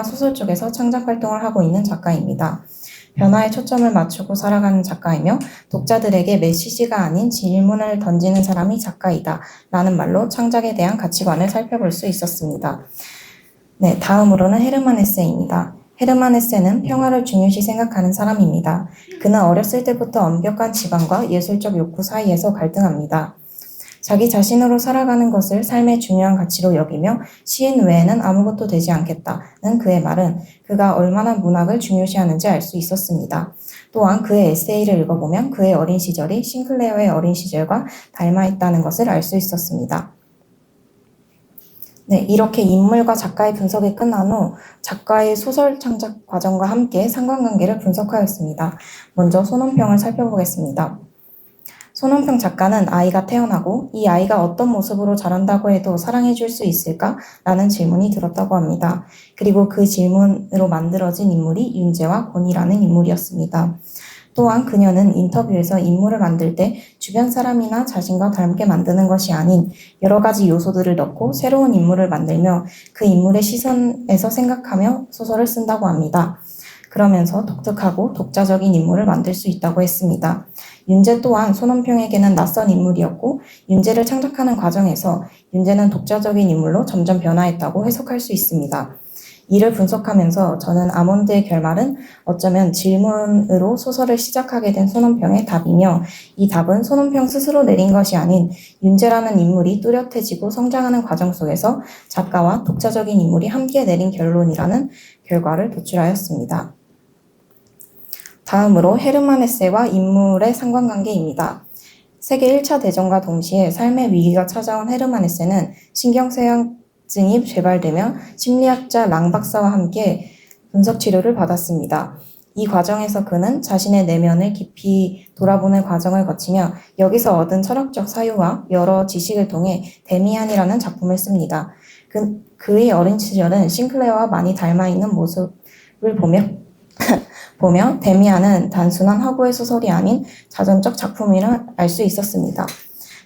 소설 쪽에서 창작 활동을 하고 있는 작가입니다. 변화에 초점을 맞추고 살아가는 작가이며 독자들에게 메시지가 아닌 질문을 던지는 사람이 작가이다 라는 말로 창작에 대한 가치관을 살펴볼 수 있었습니다. 네, 다음으로는 헤르만 헤세입니다. 헤르만 헤세는 평화를 중요시 생각하는 사람입니다. 그는 어렸을 때부터 엄격한 집안과 예술적 욕구 사이에서 갈등합니다. 자기 자신으로 살아가는 것을 삶의 중요한 가치로 여기며 시인 외에는 아무것도 되지 않겠다는 그의 말은 그가 얼마나 문학을 중요시하는지 알 수 있었습니다. 또한 그의 에세이를 읽어보면 그의 어린 시절이 싱클레어의 어린 시절과 닮아 있다는 것을 알 수 있었습니다. 네, 이렇게 인물과 작가의 분석이 끝난 후 작가의 소설 창작 과정과 함께 상관관계를 분석하였습니다. 먼저 손원평을 살펴보겠습니다. 손원평 작가는 아이가 태어나고 이 아이가 어떤 모습으로 자란다고 해도 사랑해줄 수 있을까? 라는 질문이 들었다고 합니다. 그리고 그 질문으로 만들어진 인물이 윤재와 권이라는 인물이었습니다. 또한 그녀는 인터뷰에서 인물을 만들 때 주변 사람이나 자신과 닮게 만드는 것이 아닌 여러 가지 요소들을 넣고 새로운 인물을 만들며 그 인물의 시선에서 생각하며 소설을 쓴다고 합니다. 그러면서 독특하고 독자적인 인물을 만들 수 있다고 했습니다. 윤재 또한 손원평에게는 낯선 인물이었고 윤재를 창작하는 과정에서 윤재는 독자적인 인물로 점점 변화했다고 해석할 수 있습니다. 이를 분석하면서 저는 아몬드의 결말은 어쩌면 질문으로 소설을 시작하게 된 손원평의 답이며 이 답은 손원평 스스로 내린 것이 아닌 윤재라는 인물이 뚜렷해지고 성장하는 과정 속에서 작가와 독자적인 인물이 함께 내린 결론이라는 결과를 도출하였습니다. 다음으로 헤르만 헤세와 인물의 상관관계입니다. 세계 1차 대전과 동시에 삶의 위기가 찾아온 헤르만 헤세는 신경쇠약증이 재발되며 심리학자 랑 박사와 함께 분석치료를 받았습니다. 이 과정에서 그는 자신의 내면을 깊이 돌아보는 과정을 거치며 여기서 얻은 철학적 사유와 여러 지식을 통해 데미안이라는 작품을 씁니다. 그의 어린 시절은 싱클레어와 많이 닮아있는 모습을 보며 데미안은 단순한 허구의 소설이 아닌 자전적 작품이라 알 수 있었습니다.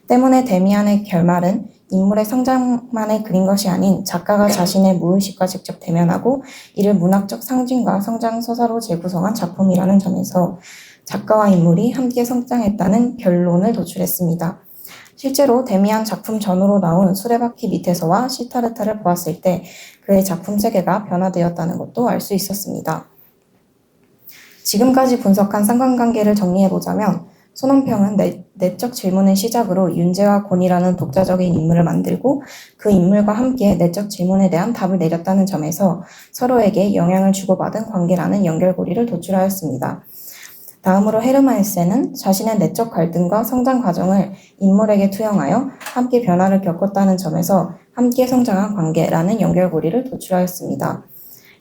때문에 데미안의 결말은 인물의 성장만을 그린 것이 아닌 작가가 자신의 무의식과 직접 대면하고 이를 문학적 상징과 성장 서사로 재구성한 작품이라는 점에서 작가와 인물이 함께 성장했다는 결론을 도출했습니다. 실제로 데미안 작품 전후로 나온 수레바퀴 밑에서와 시타르타를 보았을 때 그의 작품 세계가 변화되었다는 것도 알 수 있었습니다. 지금까지 분석한 상관관계를 정리해보자면 손원평은 내적 질문을 시작으로 윤재와 곤이라는 독자적인 인물을 만들고 그 인물과 함께 내적 질문에 대한 답을 내렸다는 점에서 서로에게 영향을 주고받은 관계라는 연결고리를 도출하였습니다. 다음으로 헤르만 헤세는 자신의 내적 갈등과 성장 과정을 인물에게 투영하여 함께 변화를 겪었다는 점에서 함께 성장한 관계라는 연결고리를 도출하였습니다.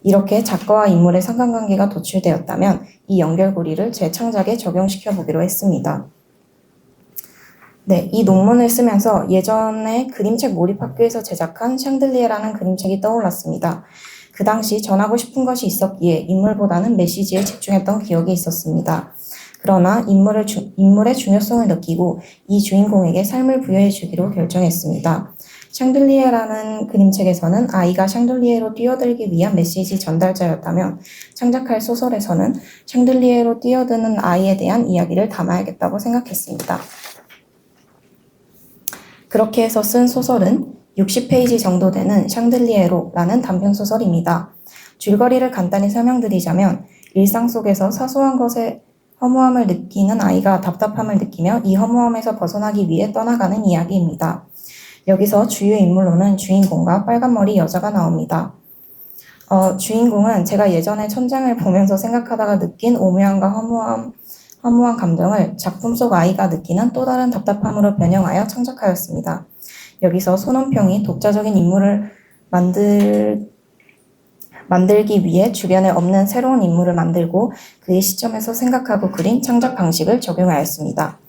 이렇게 작가와 인물의 상관관계가 도출되었다면 이 연결고리를 제 창작에 적용시켜 보기로 했습니다. 네, 이 논문을 쓰면서 예전에 그림책 몰입학교에서 제작한 샹들리에라는 그림책이 떠올랐습니다. 그 당시 전하고 싶은 것이 있었기에 인물보다는 메시지에 집중했던 기억이 있었습니다. 그러나 인물의 중요성을 느끼고 이 주인공에게 삶을 부여해 주기로 결정했습니다. 샹들리에라는 그림책에서는 아이가 샹들리에로 뛰어들기 위한 메시지 전달자였다면 창작할 소설에서는 샹들리에로 뛰어드는 아이에 대한 이야기를 담아야겠다고 생각했습니다. 그렇게 해서 쓴 소설은 60페이지 정도 되는 샹들리에로라는 단편소설입니다. 줄거리를 간단히 설명드리자면 일상 속에서 사소한 것에 허무함을 느끼는 아이가 답답함을 느끼며 이 허무함에서 벗어나기 위해 떠나가는 이야기입니다. 여기서 주요 인물로는 주인공과 빨간머리 여자가 나옵니다. 주인공은 제가 예전에 천장을 보면서 생각하다가 느낀 오묘함과 허무한 감정을 작품 속 아이가 느끼는 또 다른 답답함으로 변형하여 창작하였습니다. 여기서 손원평이 독자적인 인물을 만들기 위해 주변에 없는 새로운 인물을 만들고 그의 시점에서 생각하고 그린 창작 방식을 적용하였습니다.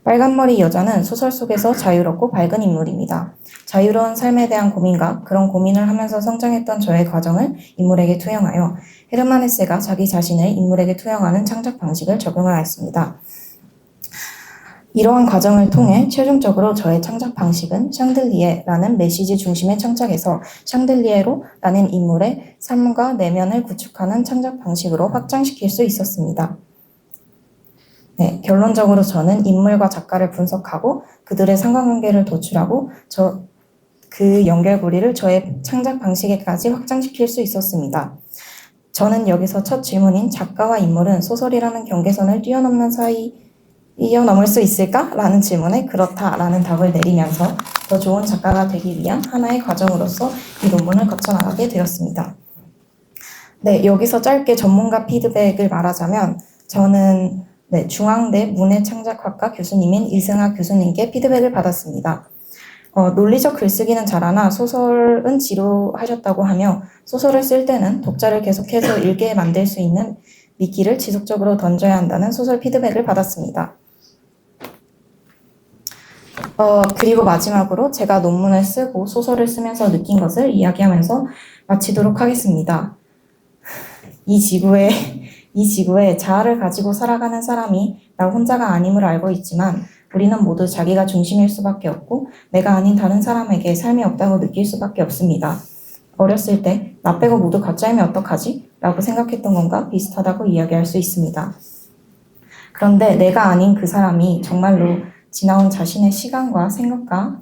빨간머리 여자는 소설 속에서 자유롭고 밝은 인물입니다. 자유로운 삶에 대한 고민과 그런 고민을 하면서 성장했던 저의 과정을 인물에게 투영하여 헤르만 헤세가 자기 자신을 인물에게 투영하는 창작 방식을 적용하였습니다. 이러한 과정을 통해 최종적으로 저의 창작 방식은 샹들리에라는 메시지 중심의 창작에서 샹들리에로라는 인물의 삶과 내면을 구축하는 창작 방식으로 확장시킬 수 있었습니다. 네, 결론적으로 저는 인물과 작가를 분석하고 그들의 상관관계를 도출하고 그 연결고리를 저의 창작 방식에까지 확장시킬 수 있었습니다. 저는 여기서 첫 질문인 작가와 인물은 소설이라는 경계선을 뛰어넘을 수 있을까? 라는 질문에 그렇다라는 답을 내리면서 더 좋은 작가가 되기 위한 하나의 과정으로서 이 논문을 거쳐나가게 되었습니다. 네, 여기서 짧게 전문가 피드백을 말하자면 저는 중앙대 문해창작학과 교수님인 이승하 교수님께 피드백을 받았습니다. 논리적 글쓰기는 잘하나 소설은 지루하셨다고 하며 소설을 쓸 때는 독자를 계속해서 읽게 만들 수 있는 미끼를 지속적으로 던져야 한다는 소설 피드백을 받았습니다. 그리고 마지막으로 제가 논문을 쓰고 소설을 쓰면서 느낀 것을 이야기하면서 마치도록 하겠습니다. 이 지구에 자아를 가지고 살아가는 사람이 나 혼자가 아님을 알고 있지만 우리는 모두 자기가 중심일 수밖에 없고 내가 아닌 다른 사람에게 삶이 없다고 느낄 수밖에 없습니다. 어렸을 때 나 빼고 모두 가짜이면 어떡하지? 라고 생각했던 것과 비슷하다고 이야기할 수 있습니다. 그런데 내가 아닌 그 사람이 정말로 지나온 자신의 시간과 생각과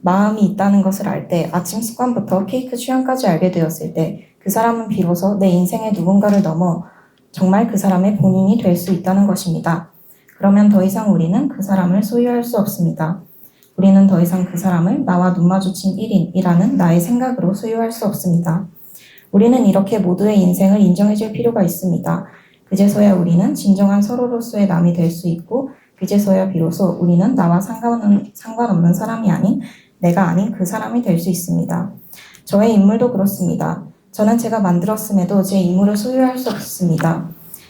마음이 있다는 것을 알 때 아침 습관부터 케이크 취향까지 알게 되었을 때 그 사람은 비로소 내 인생의 누군가를 넘어 정말 그 사람의 본인이 될 수 있다는 것입니다. 그러면 더 이상 우리는 그 사람을 소유할 수 없습니다. 우리는 더 이상 그 사람을 나와 눈 마주친 1인이라는 나의 생각으로 소유할 수 없습니다. 우리는 이렇게 모두의 인생을 인정해줄 필요가 있습니다. 그제서야 우리는 진정한 서로로서의 남이 될 수 있고 그제서야 비로소 우리는 나와 상관없는 사람이 아닌 내가 아닌 그 사람이 될 수 있습니다. 저의 인물도 그렇습니다. 저는 제가 만들었음에도 제 인물을 소유할 수 없습니다.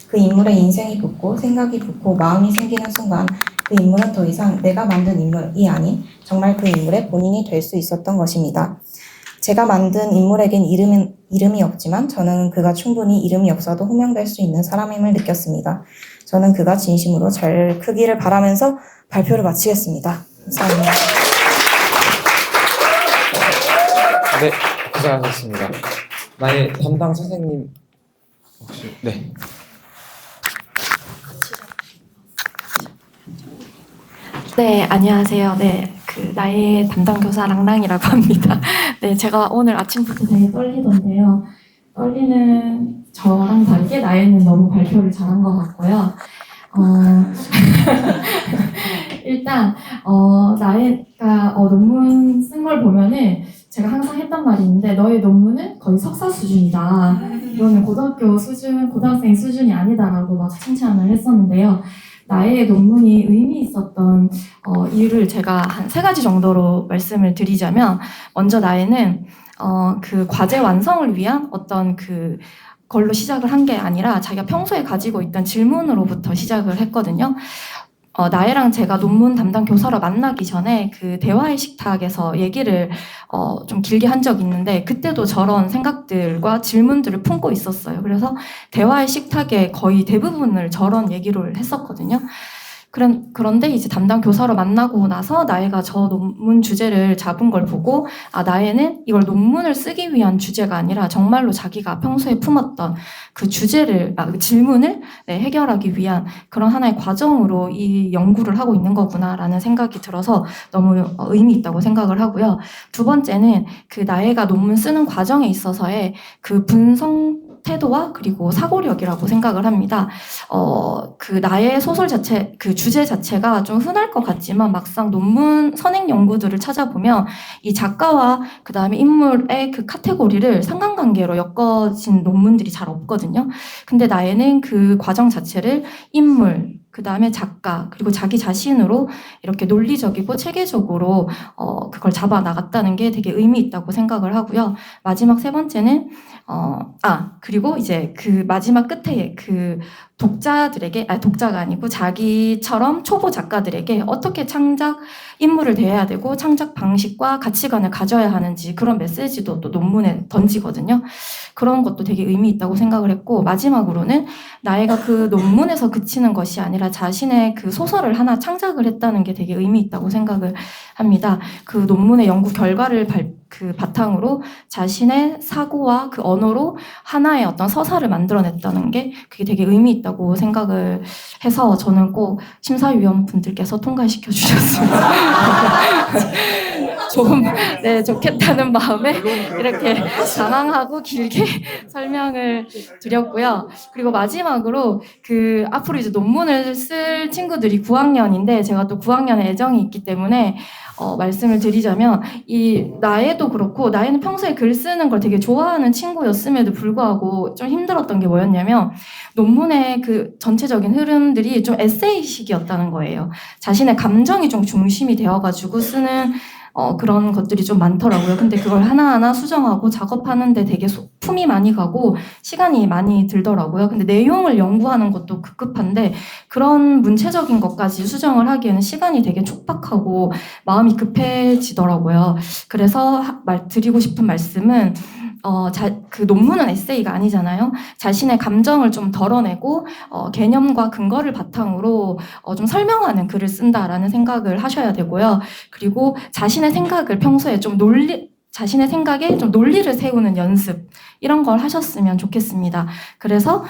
그 인물의 인생이 붙고 생각이 붙고 마음이 생기는 순간 그 인물은 더 이상 내가 만든 인물이 아닌 정말 그 인물의 본인이 될 수 있었던 것입니다. 제가 만든 인물에겐 이름이 없지만 저는 그가 충분히 이름이 없어도 호명될 수 있는 사람임을 느꼈습니다. 저는 그가 진심으로 잘 크기를 바라면서 발표를 마치겠습니다. 감사합니다. 네, 고생하셨습니다. 나의 담당 선생님 혹시 네. 네, 안녕하세요. 네, 나의 담당 교사 랑랑이라고 합니다. 네, 제가 오늘 아침부터 되게 떨리던데요. 떨리는 저랑 다르게 나혜는 너무 발표를 잘한 것 같고요. 일단, 나혜가 논문 쓴 걸 보면은 제가 항상 했단 말이 있는데, 너의 논문은 거의 석사 수준이다. 이거는 고등학교 수준, 고등학생 수준이 아니다라고 막 칭찬을 했었는데요. 나의 논문이 의미 있었던 이유를 제가 한 3가지 정도로 말씀을 드리자면, 먼저 나에는 그 과제 완성을 위한 어떤 그 걸로 시작을 한 게 아니라 자기가 평소에 가지고 있던 질문으로부터 시작을 했거든요. 나혜랑 제가 논문 담당 교사로 만나기 전에 그 대화의 식탁에서 얘기를 좀 길게 한 적이 있는데, 그때도 저런 생각들과 질문들을 품고 있었어요. 그래서 대화의 식탁의 거의 대부분을 저런 얘기를 했었거든요. 그런데 이제 담당 교사로 만나고 나서 나혜가 저 논문 주제를 잡은 걸 보고, 나혜는 이걸 논문을 쓰기 위한 주제가 아니라 정말로 자기가 평소에 품었던 그 주제를, 그 질문을 해결하기 위한 그런 하나의 과정으로 이 연구를 하고 있는 거구나라는 생각이 들어서 너무 의미 있다고 생각을 하고요. 두 번째는 그 나혜가 논문 쓰는 과정에 있어서의 그 분석 태도와 그리고 사고력이라고 생각을 합니다. 그 나의 소설 자체, 그 주제 자체가 좀 흔할 것 같지만 막상 논문 선행 연구들을 찾아보면 이 작가와 그 다음에 인물의 그 카테고리를 상관관계로 엮어진 논문들이 잘 없거든요. 근데 나에는 그 과정 자체를 인물, 그 다음에 작가, 그리고 자기 자신으로 이렇게 논리적이고 체계적으로 그걸 잡아 나갔다는 게 되게 의미 있다고 생각을 하고요. 마지막 3번째는 그리고 이제 그 마지막 끝에 그 독자들에게, 독자가 아니고 자기처럼 초보 작가들에게 어떻게 창작 인물을 대해야 되고 창작 방식과 가치관을 가져야 하는지 그런 메시지도 또 논문에 던지거든요. 그런 것도 되게 의미 있다고 생각을 했고, 마지막으로는 나혜가 그 논문에서 그치는 것이 아니라 자신의 그 소설을 하나 창작을 했다는 게 되게 의미 있다고 생각을 합니다. 그 논문의 연구 결과를 그 바탕으로 자신의 사고와 그 언어로 하나의 어떤 서사를 만들어냈다는 게 그게 되게 의미 있다고 생각을 해서 저는 꼭 심사위원 분들께서 통과시켜 주셨으면 좋겠다는 마음에 이렇게 장황하고 길게 설명을 드렸고요. 그리고 마지막으로 그 앞으로 이제 논문을 쓸 친구들이 9학년인데 제가 또 9학년에 애정이 있기 때문에 말씀을 드리자면, 이 나혜도 그렇고, 나혜는 평소에 글 쓰는 걸 되게 좋아하는 친구였음에도 불구하고 좀 힘들었던 게 뭐였냐면, 논문의 그 전체적인 흐름들이 좀 에세이식이었다는 거예요. 자신의 감정이 좀 중심이 되어가지고 쓰는 그런 것들이 좀 많더라고요. 근데 그걸 하나하나 수정하고 작업하는데 되게 품이 많이 가고 시간이 많이 들더라고요. 근데 내용을 연구하는 것도 급급한데 그런 문체적인 것까지 수정을 하기에는 시간이 되게 촉박하고 마음이 급해지더라고요. 그래서 드리고 싶은 말씀은 그 논문은 에세이가 아니잖아요. 자신의 감정을 좀 덜어내고 개념과 근거를 바탕으로 좀 설명하는 글을 쓴다라는 생각을 하셔야 되고요. 그리고 자신의 생각을 평소에 좀 자신의 생각에 좀 논리를 세우는 연습, 이런 걸 하셨으면 좋겠습니다. 그래서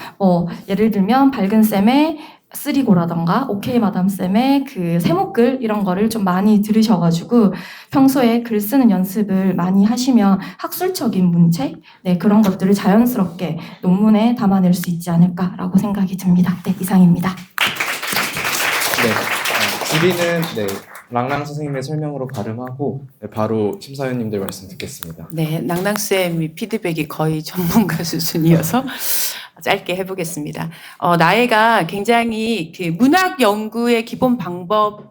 예를 들면 밝은쌤의 쓰리고라던가 오케이 마담쌤의 그 세목글 이런 거를 좀 많이 들으셔가지고 평소에 글 쓰는 연습을 많이 하시면 학술적인 문체, 그런 것들을 자연스럽게 논문에 담아낼 수 있지 않을까라고 생각이 듭니다. 네, 이상입니다. 줄이는 랑랑 선생님의 설명으로 가름하고 바로 심사위원님들 말씀 듣겠습니다. 네, 랑랑쌤이 피드백이 거의 전문가 수준이어서 짧게 해보겠습니다. 나혜가 굉장히 그 문학 연구의 기본 방법을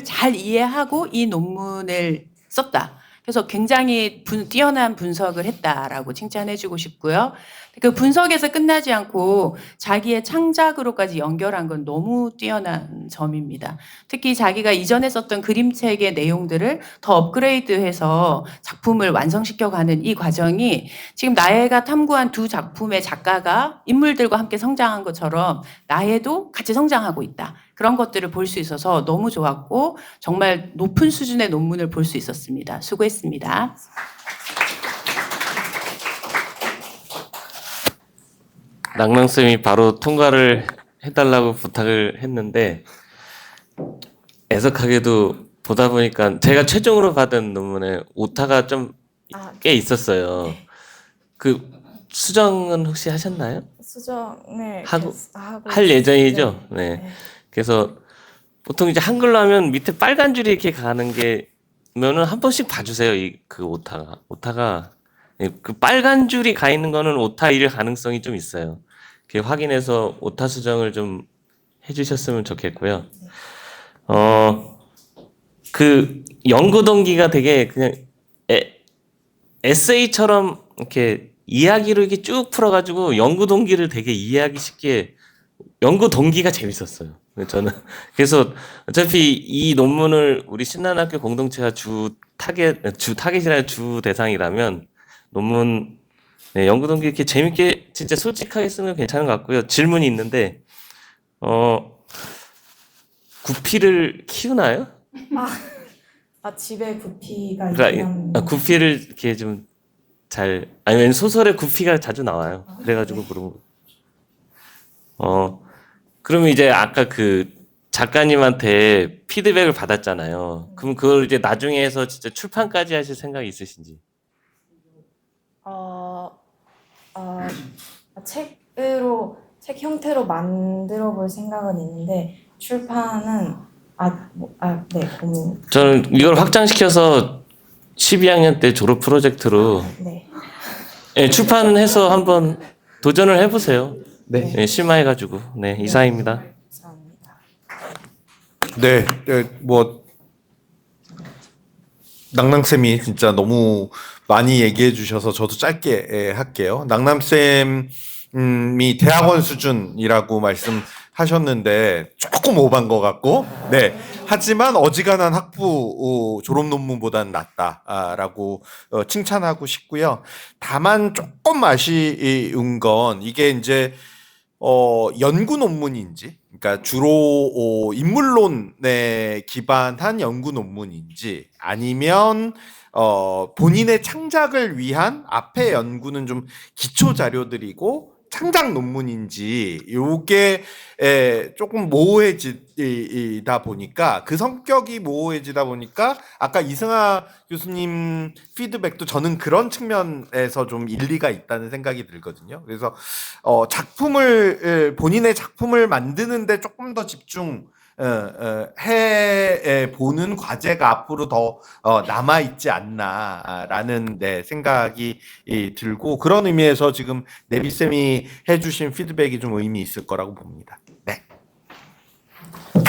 잘 이해하고 이 논문을 썼다. 그래서 굉장히 뛰어난 분석을 했다라고 칭찬해주고 싶고요. 그 분석에서 끝나지 않고 자기의 창작으로까지 연결한 건 너무 뛰어난 점입니다. 특히 자기가 이전에 썼던 그림책의 내용들을 더 업그레이드해서 작품을 완성시켜가는 이 과정이 지금 나혜가 탐구한 2 작품의 작가가 인물들과 함께 성장한 것처럼 나혜도 같이 성장하고 있다. 그런 것들을 볼 수 있어서 너무 좋았고 정말 높은 수준의 논문을 볼 수 있었습니다. 수고했습니다. 랑랑쌤이 바로 통과를 해달라고 부탁을 했는데 애석하게도 보다 보니까 제가 최종으로 받은 논문에 오타가 좀 꽤 있었어요. 그 수정은 혹시 하셨나요? 수정을 하고 하고 할 예정이죠. 네. 네. 그래서 보통 이제 한글로 하면 밑에 빨간 줄이 이렇게 가는 게면은 한 번씩 봐주세요. 그 오타가 그 빨간 줄이 가 있는 거는 오타일 가능성이 좀 있어요. 그 확인해서 오타 수정을 좀 해주셨으면 좋겠고요. 그 연구 동기가 되게 그냥 에세이처럼 이렇게 이야기로 이렇게 쭉 풀어가지고 연구 동기를 되게 이해하기 쉽게 연구 동기가 재밌었어요. 저는 그래서 어차피 이 논문을 우리 신난학교 공동체가 주 타겟이라 주 대상이라면 논문 연구 동기 이렇게 재밌게 진짜 솔직하게 쓰는 건 괜찮은 것 같고요. 질문이 있는데 구피를 키우나요? 집에 구피가 그러니까 있는 구피를 이렇게 좀 아니면 소설에 구피가 자주 나와요. 그래가지고 그런 거. 그러면 이제 아까 그 작가님한테 피드백을 받았잖아요. 그럼 그걸 이제 나중에 해서 진짜 출판까지 하실 생각이 있으신지? 책 형태로 만들어 볼 생각은 있는데 출판은 네, 고민. 저는 이걸 확장시켜서 12학년 때 졸업 프로젝트로 네. 출판해서 한번 도전을 해보세요. 네. 실마해가지고. 네, 이상입니다. 네, 뭐 낭낭쌤이 진짜 너무 많이 얘기해 주셔서 저도 짧게 할게요. 낭남쌤이 대학원 수준이라고 말씀하셨는데 조금 오반 것 같고, 네. 하지만 어지간한 학부 졸업 논문보다는 낫다라고 칭찬하고 싶고요. 다만 조금 아쉬운 건 이게 이제 연구 논문인지, 그러니까 주로 인물론에 기반한 연구 논문인지 아니면 본인의 창작을 위한 앞에 연구는 좀 기초 자료들이고 창작 논문인지 요게 조금 모호해지다 보니까 그 성격이 모호해지다 보니까 아까 이승하 교수님 피드백도 저는 그런 측면에서 좀 일리가 있다는 생각이 들거든요. 그래서 본인의 작품을 만드는데 조금 더 집중 해 보는 과제가 앞으로 더 남아 있지 않나라는 생각이 들고 그런 의미에서 지금 내비 쌤이 해주신 피드백이 좀 의미 있을 거라고 봅니다. 네.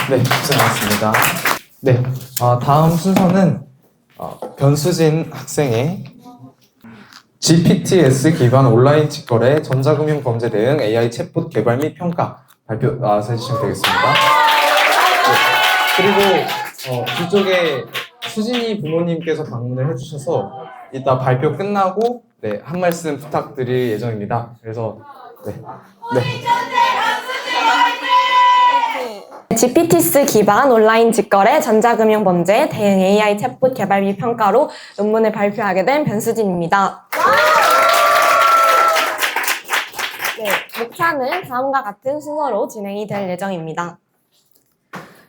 네, 고생하셨습니다. 네, 다음 순서는 변수진 학생의 GPTS 기반 온라인 직거래 전자금융 범죄 대응 AI 챗봇 개발 및 평가 발표 나와서 해주시면 되겠습니다. 그리고 뒤쪽에 수진이 부모님께서 방문을 해주셔서 이따 발표 끝나고 한 말씀 부탁드릴 예정입니다. 그래서 GPTS 기반 온라인 직거래 전자금융 범죄 대응 AI 챗봇 개발 및 평가로 논문을 발표하게 된 변수진입니다. 목차는 다음과 같은 순서로 진행이 될 예정입니다.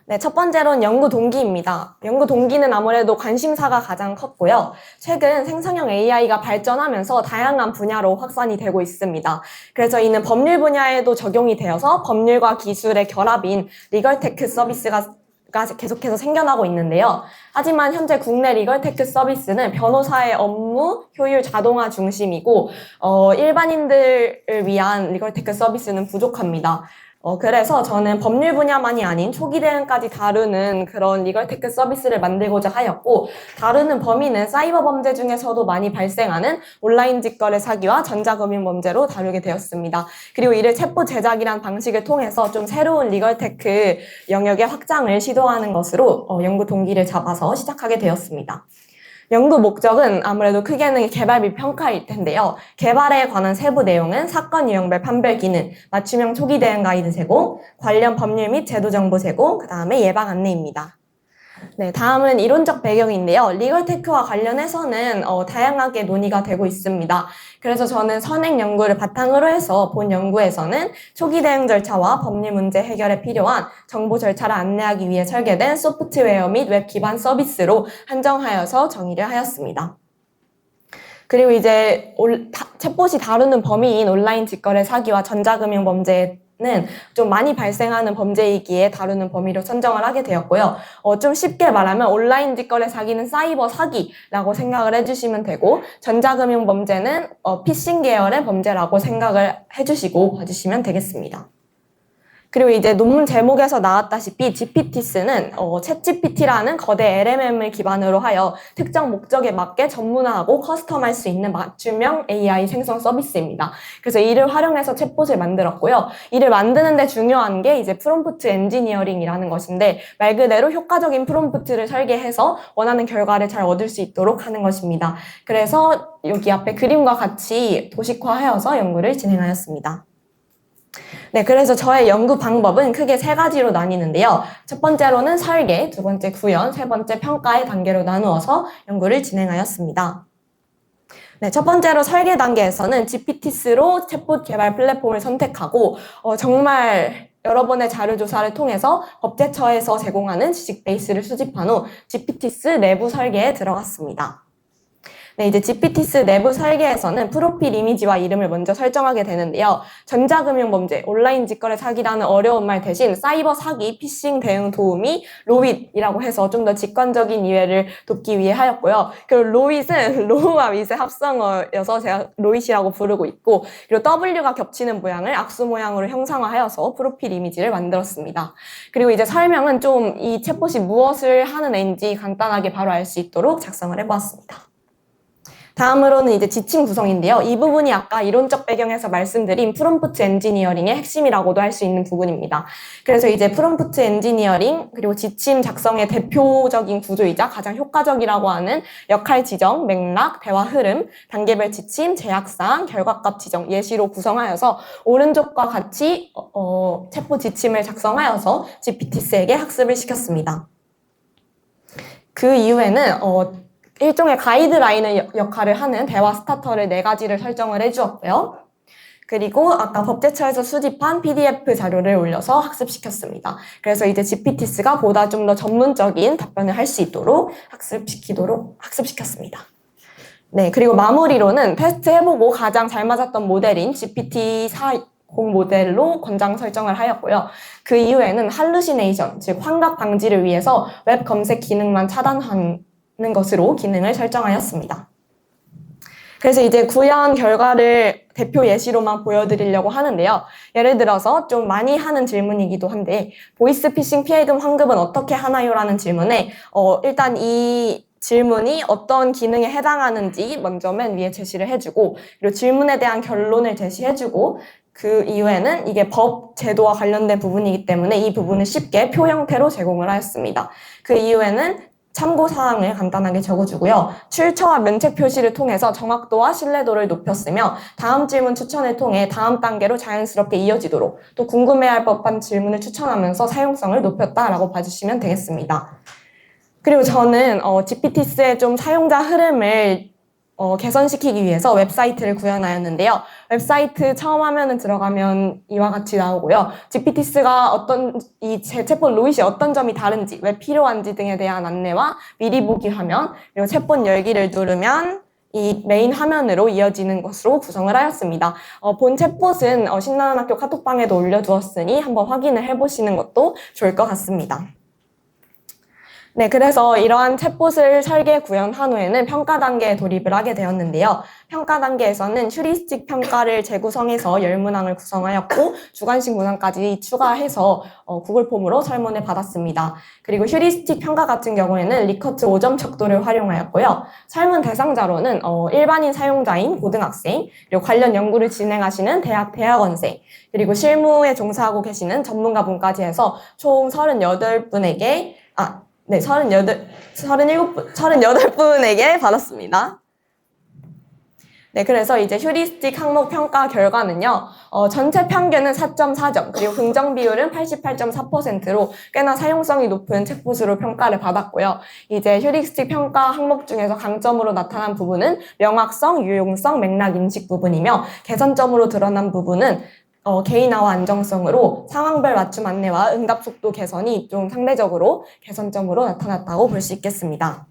네, 첫 번째로는 연구 동기입니다. 연구 동기는 아무래도 관심사가 가장 컸고요. 최근 생성형 AI가 발전하면서 다양한 분야로 확산이 되고 있습니다. 그래서 이는 법률 분야에도 적용이 되어서 법률과 기술의 결합인 리걸테크 서비스가 계속해서 생겨나고 있는데요. 하지만 현재 국내 리걸테크 서비스는 변호사의 업무 효율 자동화 중심이고 일반인들을 위한 리걸테크 서비스는 부족합니다. 그래서 저는 법률 분야만이 아닌 초기 대응까지 다루는 그런 리걸테크 서비스를 만들고자 하였고, 다루는 범위는 사이버 범죄 중에서도 많이 발생하는 온라인 직거래 사기와 전자금융 범죄로 다루게 되었습니다. 그리고 이를 챗봇 제작이란 방식을 통해서 좀 새로운 리걸테크 영역의 확장을 시도하는 것으로 연구 동기를 잡아서 시작하게 되었습니다. 연구 목적은 아무래도 크게는 개발 및 평가일 텐데요. 개발에 관한 세부 내용은 사건 유형별 판별 기능, 맞춤형 초기 대응 가이드 제공, 관련 법률 및 제도 정보 제공, 그 다음에 예방 안내입니다. 네, 다음은 이론적 배경인데요. 리걸테크와 관련해서는 다양하게 논의가 되고 있습니다. 그래서 저는 선행 연구를 바탕으로 해서 본 연구에서는 초기 대응 절차와 법률 문제 해결에 필요한 정보 절차를 안내하기 위해 설계된 소프트웨어 및 웹 기반 서비스로 한정하여서 정의를 하였습니다. 그리고 이제 챗봇이 다루는 범위인 온라인 직거래 사기와 전자금융 범죄는 좀 많이 발생하는 범죄이기에 다루는 범위로 선정을 하게 되었고요. 좀 쉽게 말하면 온라인 직거래 사기는 사이버 사기라고 생각을 해주시면 되고, 전자금융 범죄는 피싱 계열의 범죄라고 생각을 해주시고 봐주시면 되겠습니다. 그리고 이제 논문 제목에서 나왔다시피 GPT스는 챗GPT라는 거대 LMM을 기반으로 하여 특정 목적에 맞게 전문화하고 커스텀할 수 있는 맞춤형 AI 생성 서비스입니다. 그래서 이를 활용해서 챗봇을 만들었고요. 이를 만드는 데 중요한 게 이제 프롬프트 엔지니어링이라는 것인데, 말 그대로 효과적인 프롬프트를 설계해서 원하는 결과를 잘 얻을 수 있도록 하는 것입니다. 그래서 여기 앞에 그림과 같이 도식화하여서 연구를 진행하였습니다. 네, 그래서 저의 연구 방법은 크게 3가지로 나뉘는데요. 첫 번째로는 설계, 두 번째 구현, 세 번째 평가의 단계로 나누어서 연구를 진행하였습니다. 네, 첫 번째로 설계 단계에서는 GPT스로 챗봇 개발 플랫폼을 선택하고 정말 여러 번의 자료 조사를 통해서 법제처에서 제공하는 지식 베이스를 수집한 후 GPT스 내부 설계에 들어갔습니다. 네, 이제 GPT스 내부 설계에서는 프로필 이미지와 이름을 먼저 설정하게 되는데요. 전자금융 범죄, 온라인 직거래 사기라는 어려운 말 대신 사이버 사기, 피싱 대응 도우미, 로윗이라고 해서 좀 더 직관적인 이해를 돕기 위해 하였고요. 그리고 로윗은 로우와 윗의 합성어여서 제가 로윗이라고 부르고 있고, 그리고 W가 겹치는 모양을 악수 모양으로 형상화하여서 프로필 이미지를 만들었습니다. 그리고 이제 설명은 좀 이 챗봇이 무엇을 하는 애인지 간단하게 바로 알 수 있도록 작성을 해보았습니다. 다음으로는 이제 지침 구성인데요. 이 부분이 아까 이론적 배경에서 말씀드린 프롬프트 엔지니어링의 핵심이라고도 할 수 있는 부분입니다. 그래서 이제 프롬프트 엔지니어링 그리고 지침 작성의 대표적인 구조이자 가장 효과적이라고 하는 역할 지정, 맥락, 대화 흐름, 단계별 지침, 제약사항, 결과값 지정, 예시로 구성하여서 오른쪽과 같이 챗봇 지침을 작성하여서 GPT스에게 학습을 시켰습니다. 그 이후에는 일종의 가이드라인의 역할을 하는 대화 스타터를 4가지를 설정을 해주었고요. 그리고 아까 법제처에서 수집한 PDF 자료를 올려서 학습시켰습니다. 그래서 이제 GPT스가 보다 좀 더 전문적인 답변을 할 수 있도록 학습시켰습니다. 네, 그리고 마무리로는 테스트해보고 가장 잘 맞았던 모델인 GPT-4 모델로 권장 설정을 하였고요. 그 이후에는 할루시네이션, 즉 환각 방지를 위해서 웹 검색 기능만 차단하는 것으로 기능을 설정하였습니다. 그래서 이제 구현 결과를 대표 예시로만 보여드리려고 하는데요. 예를 들어서 좀 많이 하는 질문이기도 한데, 보이스피싱 피해금 환급은 어떻게 하나요? 라는 질문에 일단 이 질문이 어떤 기능에 해당하는지 먼저 맨 위에 제시를 해주고, 그리고 질문에 대한 결론을 제시해주고, 그 이후에는 이게 법 제도와 관련된 부분이기 때문에 이 부분을 쉽게 표 형태로 제공을 하였습니다. 그 이후에는 참고사항을 간단하게 적어주고요. 출처와 면책 표시를 통해서 정확도와 신뢰도를 높였으며, 다음 질문 추천을 통해 다음 단계로 자연스럽게 이어지도록 또 궁금해할 법한 질문을 추천하면서 사용성을 높였다라고 봐주시면 되겠습니다. 그리고 저는 GPT스의 좀 사용자 흐름을 개선시키기 위해서 웹사이트를 구현하였는데요. 웹사이트 처음 화면을 들어가면 이와 같이 나오고요. GPT스가 이 챗봇 로잇이 어떤 점이 다른지, 왜 필요한지 등에 대한 안내와 미리 보기 화면, 그리고 챗봇 열기를 누르면 이 메인 화면으로 이어지는 것으로 구성을 하였습니다. 본 챗봇은 신나는 학교 카톡방에도 올려두었으니 한번 확인을 해보시는 것도 좋을 것 같습니다. 네, 그래서 이러한 챗봇을 설계 구현한 후에는 평가 단계에 돌입을 하게 되었는데요. 평가 단계에서는 휴리스틱 평가를 재구성해서 10문항을 구성하였고, 주관식 문항까지 추가해서 구글 폼으로 설문을 받았습니다. 그리고 휴리스틱 평가 같은 경우에는 리커트 5점 척도를 활용하였고요. 설문 대상자로는 일반인 사용자인 고등학생, 그리고 관련 연구를 진행하시는 대학원생, 그리고 실무에 종사하고 계시는 전문가분까지 해서 총 38분에게 38분에게 받았습니다. 네, 그래서 이제 휴리스틱 항목 평가 결과는요, 전체 평균은 4.4점, 그리고 긍정 비율은 88.4%로 꽤나 사용성이 높은 챗봇으로 평가를 받았고요. 이제 휴리스틱 평가 항목 중에서 강점으로 나타난 부분은 명확성, 유용성, 맥락 인식 부분이며, 개선점으로 드러난 부분은 개인화와 안정성으로 상황별 맞춤 안내와 응답 속도 개선이 좀 상대적으로 개선점으로 나타났다고 볼 수 있겠습니다.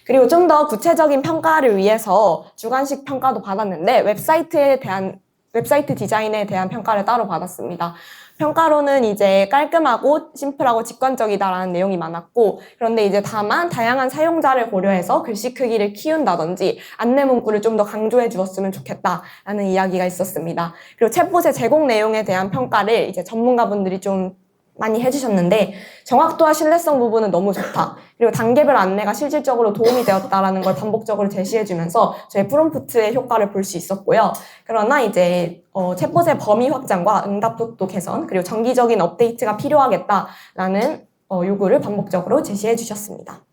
그리고 좀 더 구체적인 평가를 위해서 주관식 평가도 받았는데 웹사이트 디자인에 대한 평가를 따로 받았습니다. 평가로는 이제 깔끔하고 심플하고 직관적이다라는 내용이 많았고, 그런데 이제 다만 다양한 사용자를 고려해서 글씨 크기를 키운다든지 안내 문구를 좀 더 강조해 주었으면 좋겠다라는 이야기가 있었습니다. 그리고 챗봇의 제공 내용에 대한 평가를 이제 전문가분들이 좀 많이 해주셨는데, 정확도와 신뢰성 부분은 너무 좋다. 그리고 단계별 안내가 실질적으로 도움이 되었다라는 걸 반복적으로 제시해주면서 저희 프롬프트의 효과를 볼 수 있었고요. 그러나 이제 챗봇의 범위 확장과 응답 속도 개선, 그리고 정기적인 업데이트가 필요하겠다라는 요구를 반복적으로 제시해 주셨습니다.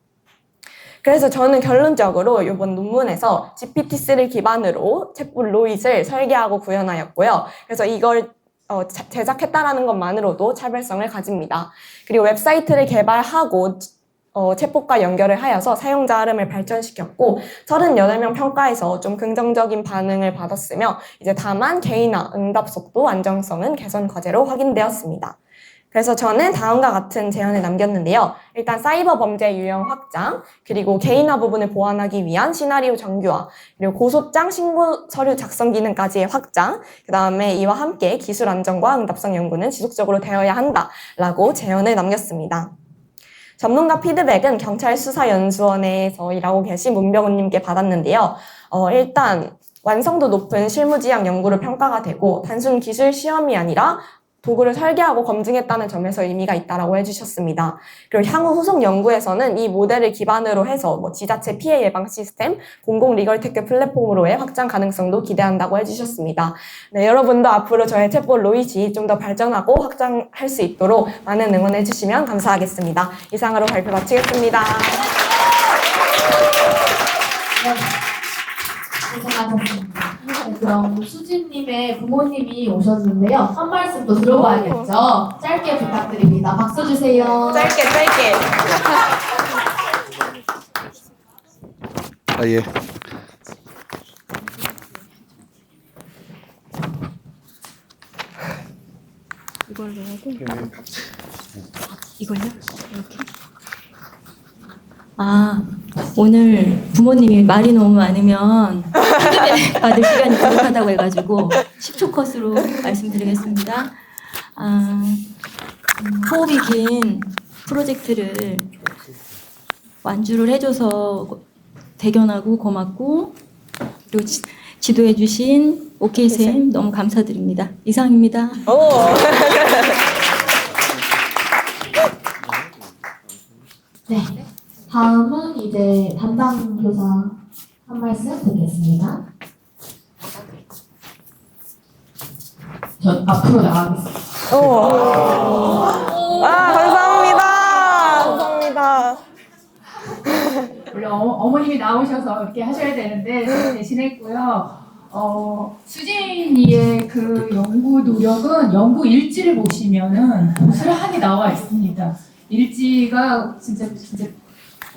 그래서 저는 결론적으로 이번 논문에서 GPT-3를 기반으로 챗봇 로잇을 설계하고 구현하였고요. 그래서 이걸 제작했다라는 것만으로도 차별성을 가집니다. 그리고 웹사이트를 개발하고 챗봇과 연결을 하여서 사용자 흐름을 발전시켰고 38명 평가에서 좀 긍정적인 반응을 받았으며 이제 다만 개인화, 응답 속도, 안정성은 개선 과제로 확인되었습니다. 그래서 저는 다음과 같은 제안을 남겼는데요. 일단 사이버 범죄 유형 확장, 그리고 개인화 부분을 보완하기 위한 시나리오 정교화, 그리고 고소장 신고 서류 작성 기능까지의 확장, 그 다음에 이와 함께 기술 안정과 응답성 연구는 지속적으로 되어야 한다라고 제안을 남겼습니다. 전문가 피드백은 경찰 수사연수원에서 일하고 계신 문병훈님께 받았는데요. 일단 완성도 높은 실무지향 연구로 평가가 되고 단순 기술 시험이 아니라 도구를 설계하고 검증했다는 점에서 의미가 있다라고 해주셨습니다. 그리고 향후 후속 연구에서는 이 모델을 기반으로 해서 지자체 피해 예방 시스템, 공공 리걸 테크 플랫폼으로의 확장 가능성도 기대한다고 해주셨습니다. 네, 여러분도 앞으로 저의 챗봇 로잇이 좀 더 발전하고 확장할 수 있도록 많은 응원해 주시면 감사하겠습니다. 이상으로 발표 마치겠습니다. 고생하셨습니다. 네, 그럼 수진님의 부모님이 오셨는데요. 한 말씀 또 들어봐야겠죠? 짧게 부탁드립니다. 박수 주세요. 짧게. 아, 예. 이걸로 하고 이걸요? 이렇게? 오늘 부모님이 말이 너무 많으면 피드백 받을 시간이 부족하다고 해가지고 10초 컷으로 말씀드리겠습니다. 호흡이 긴 프로젝트를 완주를 해줘서 대견하고 고맙고 그리고 지도해주신 오케이쌤 너무 감사드립니다. 이상입니다. 네. 다음은 이제 담당 교사 한 말씀 드리겠습니다. 저 앞으로 나가겠습니다. 감사합니다. 물론 어머님이 나오셔서 이렇게 하셔야 되는데 제가 대신했고요. 수진이의 그 연구 노력은 연구 일지를 보시면은 고스란히 나와 있습니다. 일지가 진짜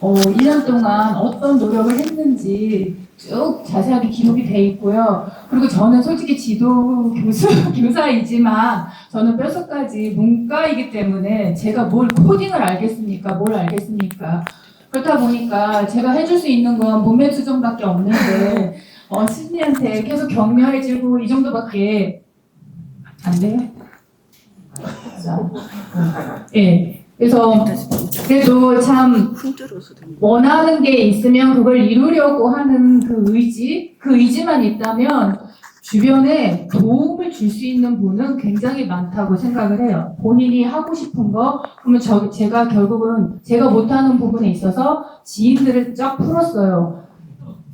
1년 동안 어떤 노력을 했는지 쭉 자세하게 기록이 돼 있고요. 그리고 저는 솔직히 지도 교사이지만 저는 뼛속까지 문과이기 때문에 제가 뭘 코딩을 알겠습니까? 뭘 알겠습니까? 그렇다 보니까 제가 해줄 수 있는 건 문맥 수정밖에 없는데 수진이한테 계속 격려해주고 이 정도밖에 안 돼요? 예. 그래서 그래도 참 원하는 게 있으면 그걸 이루려고 하는 그 의지만 있다면 주변에 도움을 줄 수 있는 분은 굉장히 많다고 생각을 해요. 본인이 하고 싶은 거, 그러면 제가 결국은 제가 못하는 부분에 있어서 지인들을 쫙 풀었어요.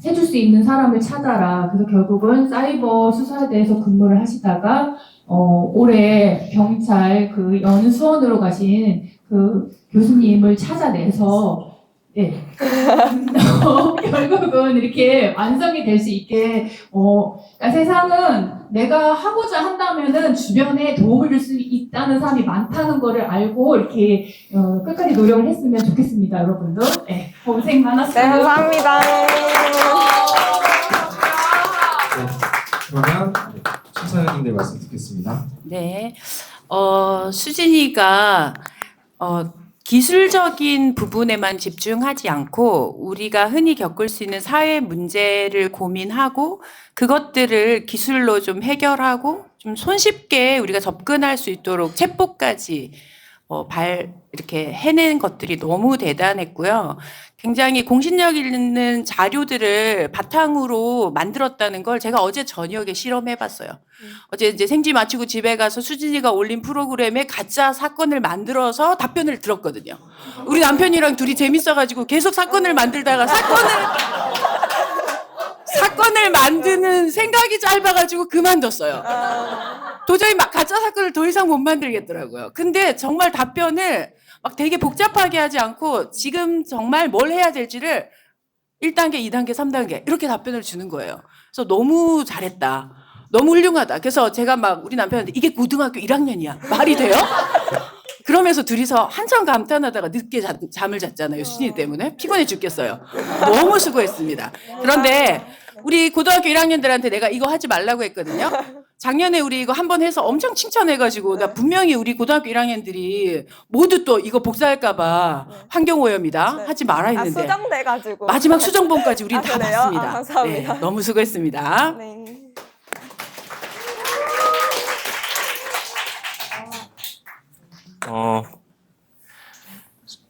해줄 수 있는 사람을 찾아라. 그래서 결국은 사이버 수사대에서 근무를 하시다가 올해 경찰 그 연수원으로 가신 그 교수님을 찾아내서 예. 결국은 이렇게 완성이 될 수 있게, 그러니까 세상은 내가 하고자 한다면은 주변에 도움을 줄 수 있다는 사람이 많다는 거를 알고 이렇게 끝까지 노력을 했으면 좋겠습니다, 여러분들. 예. 고생 많았습니다. 네, 감사합니다. 그러면 천사연님들 말씀 듣겠습니다. 네. 수진이가 기술적인 부분에만 집중하지 않고 우리가 흔히 겪을 수 있는 사회 문제를 고민하고 그것들을 기술로 좀 해결하고 좀 손쉽게 우리가 접근할 수 있도록 챗봇까지 이렇게 해낸 것들이 너무 대단했고요. 굉장히 공신력 있는 자료들을 바탕으로 만들었다는 걸 제가 어제 저녁에 실험해 봤어요. 어제 이제 생지 마치고 집에 가서 수진이가 올린 프로그램에 가짜 사건을 만들어서 답변을 들었거든요. 우리 남편이랑 둘이 재밌어가지고 계속 사건을 만들다가 사건을 만드는 생각이 짧아가지고 그만뒀어요. 도저히 가짜 사건을 더 이상 못 만들겠더라고요. 근데 정말 답변을 막 되게 복잡하게 하지 않고 지금 정말 뭘 해야 될지를 1단계, 2단계, 3단계 이렇게 답변을 주는 거예요. 그래서 너무 잘했다. 너무 훌륭하다. 그래서 제가 막 우리 남편한테 이게 고등학교 1학년이야. 말이 돼요? 그러면서 둘이서 한참 감탄하다가 늦게 잠을 잤잖아요. 수진이 때문에. 피곤해 죽겠어요. 너무 수고했습니다. 그런데 우리 고등학교 1학년들한테 내가 이거 하지 말라고 했거든요. 작년에 우리 이거 한번 해서 엄청 칭찬해가지고 나 분명히 우리 고등학교 1학년들이 모두 또 이거 복사할까봐 환경오염이다 하지 마라 했는데 수정돼가지고 마지막 수정본까지 우린 다 그래요? 봤습니다. 감사합니다. 네, 너무 수고했습니다. 네.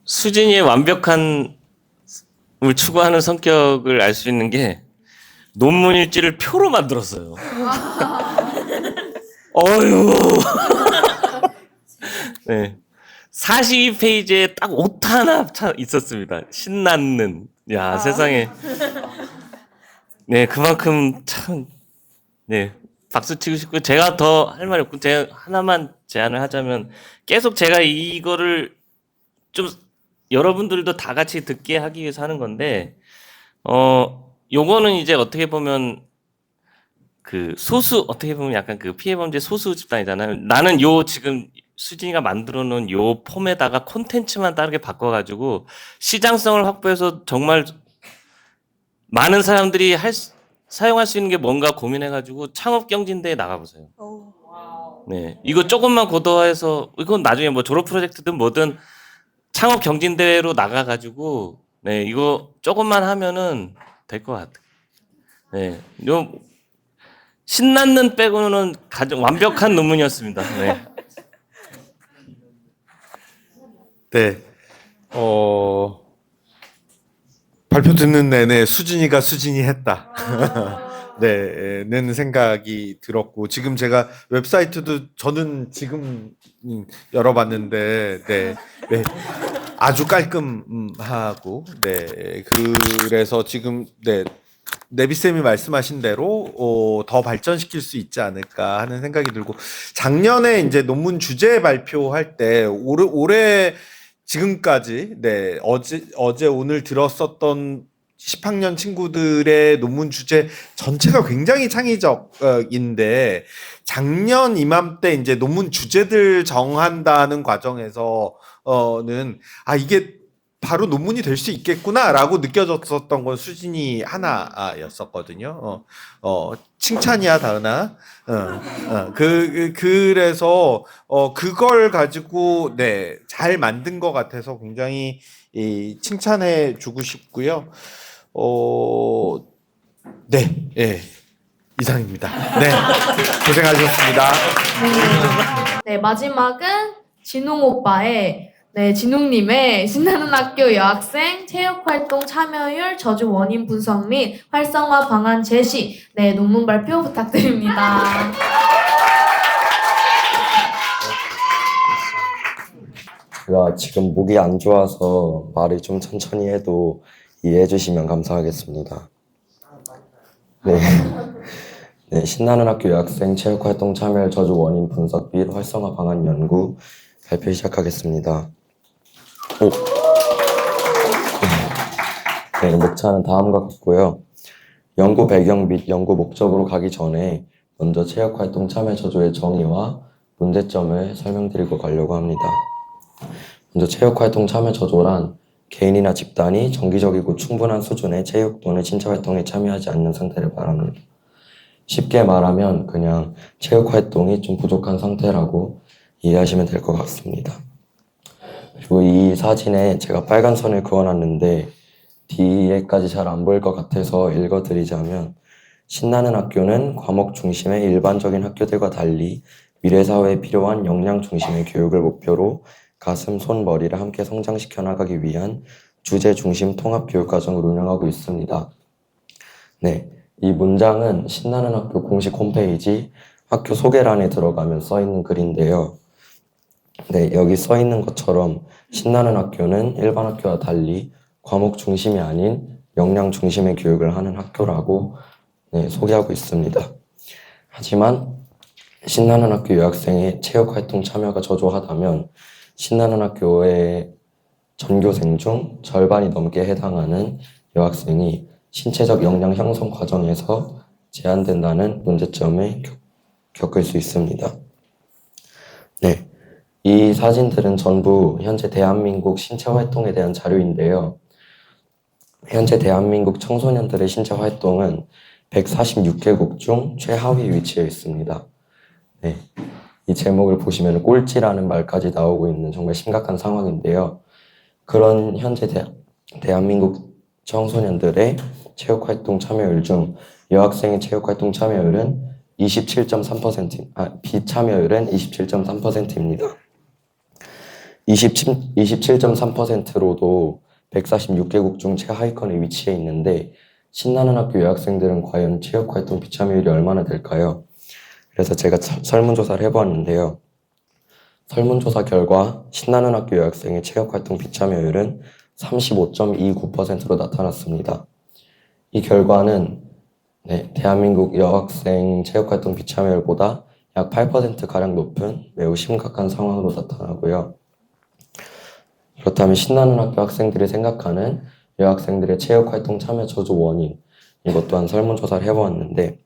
수진이의 완벽한 을 추구하는 성격을 알 수 있는 게 논문 일지를 표로 만들었어요. 어휴. 네. 42페이지에 딱 오타 하나 있었습니다. 신나는. 야, 세상에. 네, 그만큼 참, 네, 박수 치고 싶고, 제가 더 할 말이 없고, 제가 하나만 제안을 하자면, 계속 제가 이거를 좀 여러분들도 다 같이 듣게 하기 위해서 하는 건데, 요거는 이제 어떻게 보면 어떻게 보면 약간 그 피해범죄 소수 집단이잖아요. 나는 요 지금 수진이가 만들어 놓은 요 폼에다가 콘텐츠만 다르게 바꿔가지고 시장성을 확보해서 정말 많은 사람들이 사용할 수 있는 게 뭔가 고민해가지고 창업경진대에 나가보세요. 네. 이거 조금만 고도화해서, 이건 나중에 뭐 졸업 프로젝트든 뭐든 창업경진대회로 나가가지고, 네, 이거 조금만 하면은 될 것 같아요. 네. 요, 신났는 빼고는 가장 완벽한 논문이었습니다. 네. 네. 발표 듣는 내내 수진이가 수진이 했다. 네, 는 생각이 들었고, 지금 제가 웹사이트도 저는 지금 열어봤는데, 네, 네, 아주 깔끔하고, 네, 그래서 지금, 네, 네비쌤이 말씀하신 대로 더 발전시킬 수 있지 않을까 하는 생각이 들고, 작년에 이제 논문 주제 발표할 때 올해 지금까지 네 어제 오늘 들었었던 10학년 친구들의 논문 주제 전체가 굉장히 창의적인데, 작년 이맘때 이제 논문 주제들 정한다는 과정에서는 이게 바로 논문이 될 수 있겠구나라고 느껴졌었던 건 수진이 하나였었거든요. 칭찬이야 다은아. 그래서 그걸 가지고 네 잘 만든 것 같아서 굉장히 칭찬해 주고 싶고요. 네, 예, 이상입니다. 네, 고생하셨습니다. 네, 마지막은 진웅 오빠의 진웅님의 신나는 학교 여학생 체육활동 참여율 저주 원인 분석 및 활성화 방안 제시 논문 발표 부탁드립니다. 제가 지금 목이 안 좋아서 말을 좀 천천히 해도 이해해 주시면 감사하겠습니다. 네. 네, 신나는 학교 여학생 체육활동 참여율 저주 원인 분석 및 활성화 방안 연구 발표 시작하겠습니다. 네, 목차는 다음과 같고요. 연구 배경 및 연구 목적으로 가기 전에 먼저 체육활동 참여 저조의 정의와 문제점을 설명드리고 가려고 합니다. 먼저 체육활동 참여 저조란 개인이나 집단이 정기적이고 충분한 수준의 체육 또는 신체 활동에 참여하지 않는 상태를 말합니다. 쉽게 말하면 그냥 체육 활동이 좀 부족한 상태라고 이해하시면 될 것 같습니다. 그리고 이 사진에 제가 빨간 선을 그어놨는데 뒤에까지 잘 안 보일 것 같아서 읽어드리자면, 신나는 학교는 과목 중심의 일반적인 학교들과 달리 미래 사회에 필요한 역량 중심의 교육을 목표로 가슴, 손, 머리를 함께 성장시켜 나가기 위한 주제 중심 통합 교육 과정을 운영하고 있습니다. 네, 이 문장은 신나는 학교 공식 홈페이지 학교 소개란에 들어가면 써 있는 글인데요. 네, 여기 써 있는 것처럼 신나는 학교는 일반 학교와 달리 과목 중심이 아닌 역량 중심의 교육을 하는 학교라고 소개하고 있습니다. 하지만 신나는 학교 여학생의 체육활동 참여가 저조하다면 신나는 학교의 전교생 중 절반이 넘게 해당하는 여학생이 신체적 역량 형성 과정에서 제한된다는 문제점을 겪을 수 있습니다. 네, 이 사진들은 전부 현재 대한민국 신체 활동에 대한 자료인데요. 현재 대한민국 청소년들의 신체 활동은 146개국 중 최하위 위치에 있습니다. 네, 이 제목을 보시면 꼴찌라는 말까지 나오고 있는 정말 심각한 상황인데요. 그런 현재 대한민국 청소년들의 체육활동 참여율 중 여학생의 체육활동 참여율은 27.3%, 비참여율은 27.3%입니다. 27.3%로도 146개국 중 최하위권에 위치해 있는데 신나는 학교 여학생들은 과연 체육활동 비참여율이 얼마나 될까요? 그래서 제가 설문조사를 해보았는데요. 설문조사 결과 신나는 학교 여학생의 체육활동 비참여율은 35.29%로 나타났습니다. 이 결과는 대한민국 여학생 체육활동 비참여율보다 약 8%가량 높은 매우 심각한 상황으로 나타나고요. 그렇다면 신나는 학교 학생들이 생각하는 여학생들의 체육활동 참여 저조 원인, 이것 또한 설문조사를 해보았는데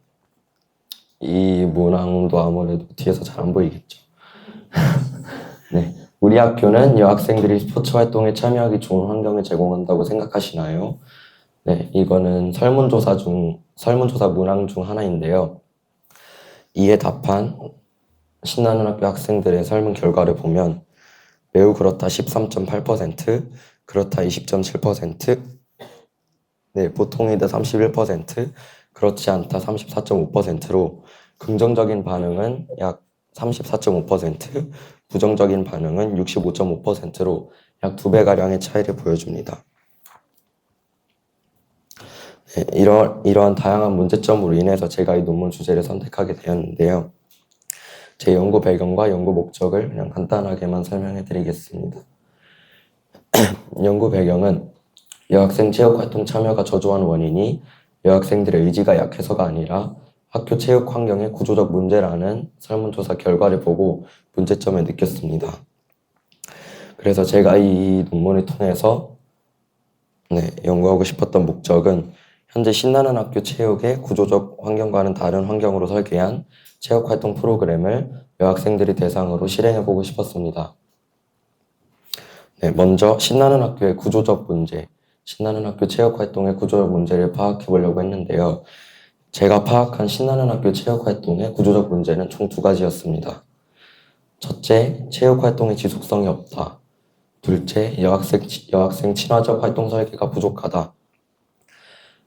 이 문항도 아무래도 뒤에서 잘 안 보이겠죠. 네, 우리 학교는 여학생들이 스포츠 활동에 참여하기 좋은 환경을 제공한다고 생각하시나요? 네, 이거는 설문조사 문항 중 하나인데요. 이에 답한 신나는 학교 학생들의 설문 결과를 보면 매우 그렇다 13.8%, 그렇다 20.7%, 네, 보통이다 31%, 그렇지 않다 34.5%로 긍정적인 반응은 약 34.5%, 부정적인 반응은 65.5%로 약 2배가량의 차이를 보여줍니다. 네, 이러한 다양한 문제점으로 인해서 제가 이 논문 주제를 선택하게 되었는데요. 제 연구 배경과 연구 목적을 그냥 간단하게만 설명해 드리겠습니다. 연구 배경은 여학생 체육활동 참여가 저조한 원인이 여학생들의 의지가 약해서가 아니라 학교 체육 환경의 구조적 문제라는 설문조사 결과를 보고 문제점을 느꼈습니다. 그래서 제가 이 논문을 통해서 연구하고 싶었던 목적은 현재 신나는 학교 체육의 구조적 환경과는 다른 환경으로 설계한 체육활동 프로그램을 여학생들이 대상으로 실행해보고 싶었습니다. 네, 먼저 신나는 학교의 구조적 문제, 신나는 학교 체육활동의 구조적 문제를 파악해보려고 했는데요. 제가 파악한 신나는 학교 체육활동의 구조적 문제는 총 2가지였습니다. 첫째, 체육활동의 지속성이 없다. 둘째, 여학생 친화적 활동 설계가 부족하다.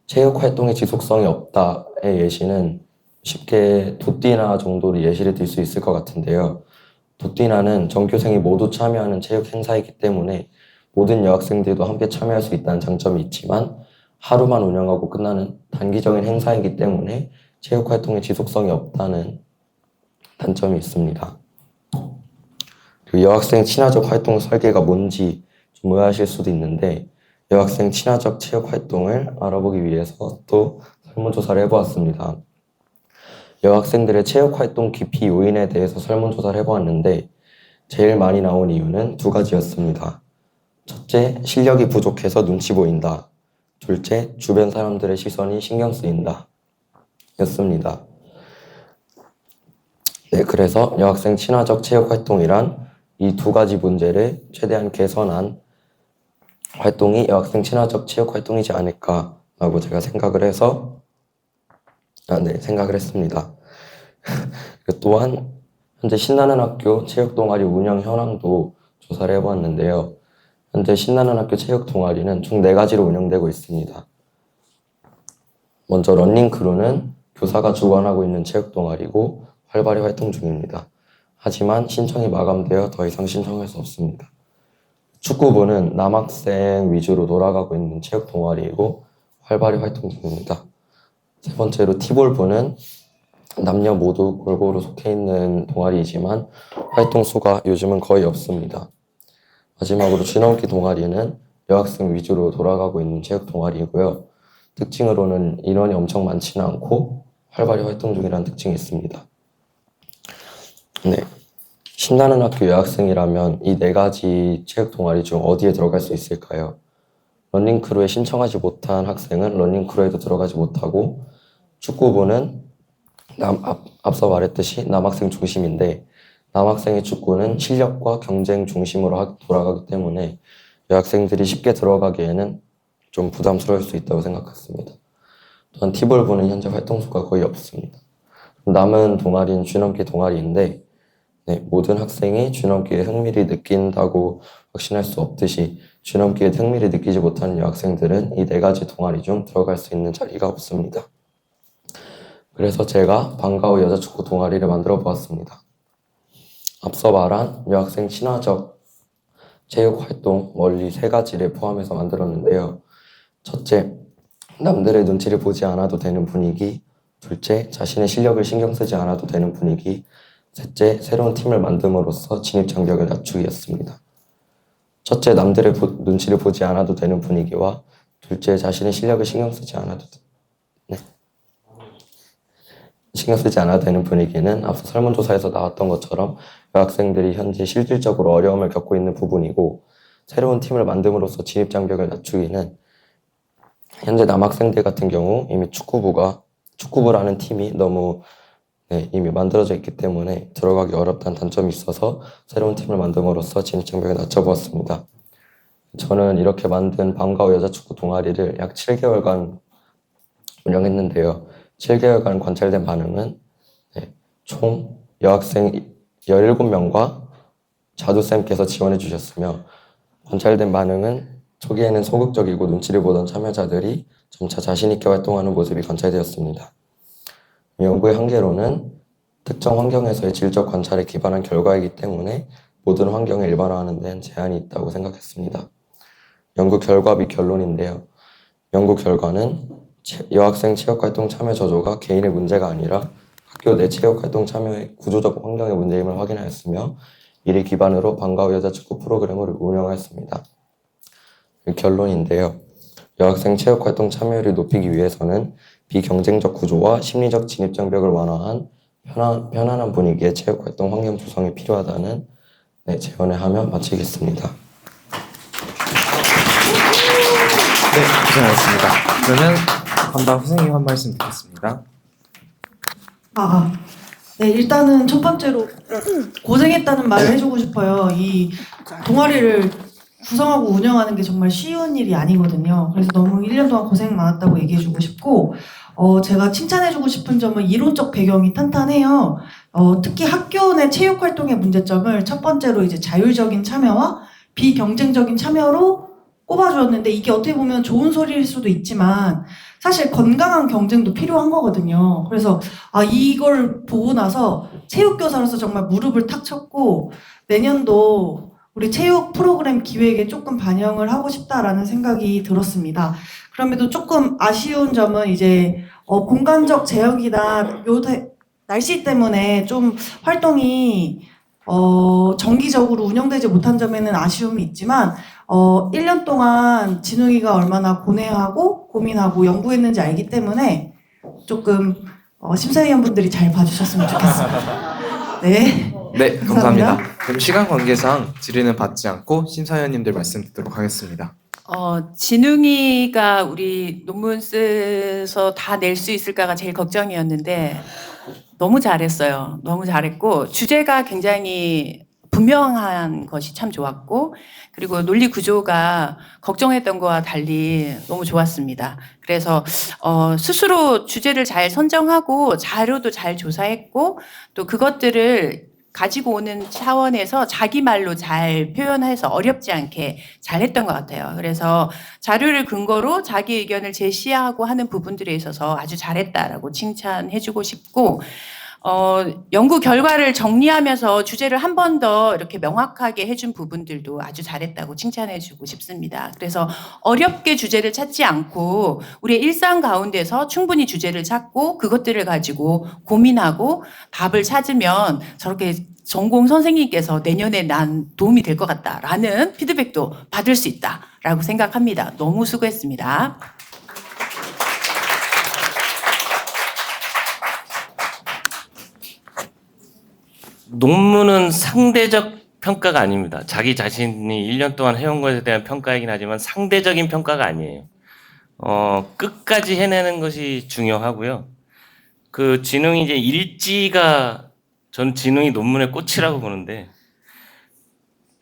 체육활동의 지속성이 없다의 예시는 쉽게 도띠나 정도로 예시를 들 수 있을 것 같은데요. 도띠나는 전교생이 모두 참여하는 체육 행사이기 때문에 모든 여학생들도 함께 참여할 수 있다는 장점이 있지만 하루만 운영하고 끝나는 단기적인 행사이기 때문에 체육활동의 지속성이 없다는 단점이 있습니다. 그리고 여학생 친화적 활동 설계가 뭔지 좀 의아하실 수도 있는데 여학생 친화적 체육 활동을 알아보기 위해서 또 설문조사를 해보았습니다. 여학생들의 체육 활동 기피 요인에 대해서 설문조사를 해보았는데 제일 많이 나온 이유는 2가지였습니다. 첫째, 실력이 부족해서 눈치 보인다. 둘째, 주변 사람들의 시선이 신경 쓰인다. 였습니다. 네, 그래서 여학생 친화적 체육 활동이란 이 두 가지 문제를 최대한 개선한 활동이 여학생 친화적 체육 활동이지 않을까라고 제가 생각을 해서 생각을 했습니다. 또한 현재 신나는 학교 체육 동아리 운영 현황도 조사를 해보았는데요. 현재 신나는 학교 체육 동아리는 총 4가지로 운영되고 있습니다. 먼저 런닝 크루는 교사가 주관하고 있는 체육 동아리고 활발히 활동 중입니다. 하지만 신청이 마감되어 더 이상 신청할 수 없습니다. 축구부는 남학생 위주로 돌아가고 있는 체육 동아리이고 활발히 활동 중입니다. 세 번째로 티볼부는 남녀 모두 골고루 속해 있는 동아리이지만 활동 수가 요즘은 거의 없습니다. 마지막으로 쥐넘기 동아리는 여학생 위주로 돌아가고 있는 체육 동아리이고요. 특징으로는 인원이 엄청 많지는 않고 활발히 활동 중이라는 특징이 있습니다. 네, 신나는 학교 여학생이라면 이 4가지 체육 동아리 중 어디에 들어갈 수 있을까요? 런닝크루에 신청하지 못한 학생은 런닝크루에도 들어가지 못하고 축구부는 앞서 말했듯이 남학생 중심인데 남학생의 축구는 실력과 경쟁 중심으로 돌아가기 때문에 여학생들이 쉽게 들어가기에는 좀 부담스러울 수 있다고 생각했습니다. 또한 티볼부는 현재 활동수가 거의 없습니다. 남은 동아리는 쥐넘기 동아리인데 모든 학생이 쥐넘기에 흥미를 느낀다고 확신할 수 없듯이 쥐넘기에 흥미를 느끼지 못하는 여학생들은 이 4가지 동아리 중 들어갈 수 있는 자리가 없습니다. 그래서 제가 방과후 여자축구 동아리를 만들어 보았습니다. 앞서 말한 여학생 친화적 체육 활동 원리 3가지를 포함해서 만들었는데요. 첫째, 남들의 눈치를 보지 않아도 되는 분위기. 둘째, 자신의 실력을 신경 쓰지 않아도 되는 분위기. 셋째, 새로운 팀을 만듦으로써 진입 장벽을 낮추기였습니다. 첫째, 남들의 눈치를 보지 않아도 되는 분위기와 둘째, 자신의 실력을 신경 쓰지 않아도 되는 분위기는 앞서 설문조사에서 나왔던 것처럼 여학생들이 현재 실질적으로 어려움을 겪고 있는 부분이고 새로운 팀을 만듦으로써 진입 장벽을 낮추기는 현재 남학생들 같은 경우 이미 축구부라는 팀이 너무 이미 만들어져 있기 때문에 들어가기 어렵다는 단점이 있어서 새로운 팀을 만듦으로써 진입 장벽을 낮춰보았습니다. 저는 이렇게 만든 방과후 여자축구 동아리를 약 7개월간 운영했는데요. 7개월간 관찰된 반응은 총 여학생 17명과 자두쌤께서 지원해 주셨으며 관찰된 반응은 초기에는 소극적이고 눈치를 보던 참여자들이 점차 자신있게 활동하는 모습이 관찰되었습니다. 연구의 한계로는 특정 환경에서의 질적 관찰에 기반한 결과이기 때문에 모든 환경을 일반화하는 데는 제한이 있다고 생각했습니다. 연구 결과 및 결론인데요. 연구 결과는 여학생 체육활동 참여 저조가 개인의 문제가 아니라 학교 내 체육활동 참여의 구조적 환경의 문제임을 확인하였으며 이를 기반으로 방과후 여자축구 프로그램을 운영하였습니다. 결론인데요. 여학생 체육활동 참여율을 높이기 위해서는 비경쟁적 구조와 심리적 진입장벽을 완화한 편안한 분위기의 체육활동 환경 조성이 필요하다는 제언을 하며 마치겠습니다. 네, 고생하셨습니다. 그러면 한번 선생님 한 말씀 듣겠습니다. 네, 일단은 첫 번째로 고생했다는 말을 해주고 싶어요. 이 동아리를 구성하고 운영하는 게 정말 쉬운 일이 아니거든요. 그래서 너무 1년 동안 고생 많았다고 얘기해주고 싶고, 제가 칭찬해주고 싶은 점은 이론적 배경이 탄탄해요. 특히 학교 내 체육 활동의 문제점을 첫 번째로 이제 자율적인 참여와 비경쟁적인 참여로 꼽아주었는데, 이게 어떻게 보면 좋은 소리일 수도 있지만 사실 건강한 경쟁도 필요한 거거든요. 그래서 이걸 보고 나서 체육교사로서 정말 무릎을 탁 쳤고, 내년도 우리 체육 프로그램 기획에 조금 반영을 하고 싶다라는 생각이 들었습니다. 그럼에도 조금 아쉬운 점은 이제 공간적 제약이나 날씨 때문에 좀 활동이 정기적으로 운영되지 못한 점에는 아쉬움이 있지만 1년 동안 진웅이가 얼마나 고뇌하고 고민하고 연구했는지 알기 때문에 조금 심사위원분들이 잘 봐주셨으면 좋겠습니다. 네, 감사합니다. 그럼 시간 관계상 질의는 받지 않고 심사위원님들 말씀 듣도록 하겠습니다. 진웅이가 우리 논문 써서 다 낼 수 있을까가 제일 걱정이었는데 너무 잘했어요. 너무 잘했고 주제가 굉장히 분명한 것이 참 좋았고 그리고 논리 구조가 걱정했던 거와 달리 너무 좋았습니다. 그래서 스스로 주제를 잘 선정하고 자료도 잘 조사했고 또 그것들을 가지고 오는 차원에서 자기 말로 잘 표현해서 어렵지 않게 잘했던 것 같아요. 그래서 자료를 근거로 자기 의견을 제시하고 하는 부분들에 있어서 아주 잘했다라고 칭찬해주고 싶고 연구 결과를 정리하면서 주제를 한 번 더 이렇게 명확하게 해준 부분들도 아주 잘했다고 칭찬해주고 싶습니다. 그래서 어렵게 주제를 찾지 않고 우리의 일상 가운데서 충분히 주제를 찾고 그것들을 가지고 고민하고 답을 찾으면 저렇게 전공 선생님께서 내년에 난 도움이 될 것 같다라는 피드백도 받을 수 있다라고 생각합니다. 너무 수고했습니다. 논문은 상대적 평가가 아닙니다. 자기 자신이 1년 동안 해온 것에 대한 평가이긴 하지만 상대적인 평가가 아니에요. 끝까지 해내는 것이 중요하고요. 그 진웅이 이제 일지가 전 진웅이 논문의 꽃이라고 보는데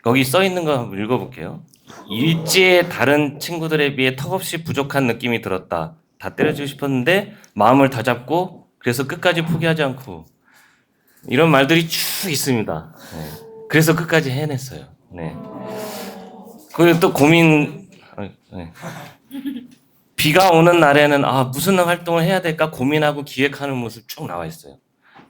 거기 써 있는 거 한번 읽어볼게요. 일지에 다른 친구들에 비해 턱없이 부족한 느낌이 들었다. 다 때려주고 싶었는데 마음을 다잡고 그래서 끝까지 포기하지 않고 이런 말들이 쭉 있습니다. 네. 그래서 끝까지 해냈어요. 네. 그리고 또 고민, 네. 비가 오는 날에는 무슨 활동을 해야 될까 고민하고 기획하는 모습 쭉 나와 있어요.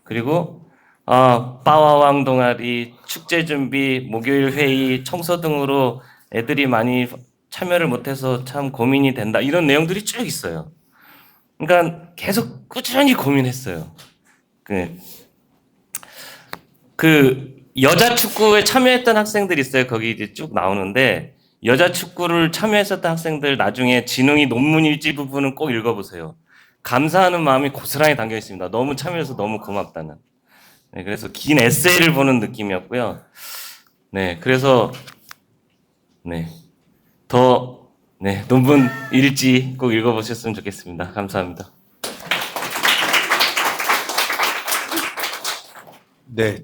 그리고 빠와왕 동아리, 축제 준비, 목요일 회의, 청소 등으로 애들이 많이 참여를 못해서 참 고민이 된다. 이런 내용들이 쭉 있어요. 그러니까 계속 꾸준히 고민했어요. 그 여자 축구에 참여했던 학생들이 있어요. 거기 이제 쭉 나오는데 여자 축구를 참여했었던 학생들 나중에 진웅이 논문 일지 부분은 꼭 읽어보세요. 감사하는 마음이 고스란히 담겨 있습니다. 너무 참여해서 너무 고맙다는. 네, 그래서 긴 에세이를 보는 느낌이었고요. 네, 그래서 논문 일지 꼭 읽어보셨으면 좋겠습니다. 감사합니다. 네,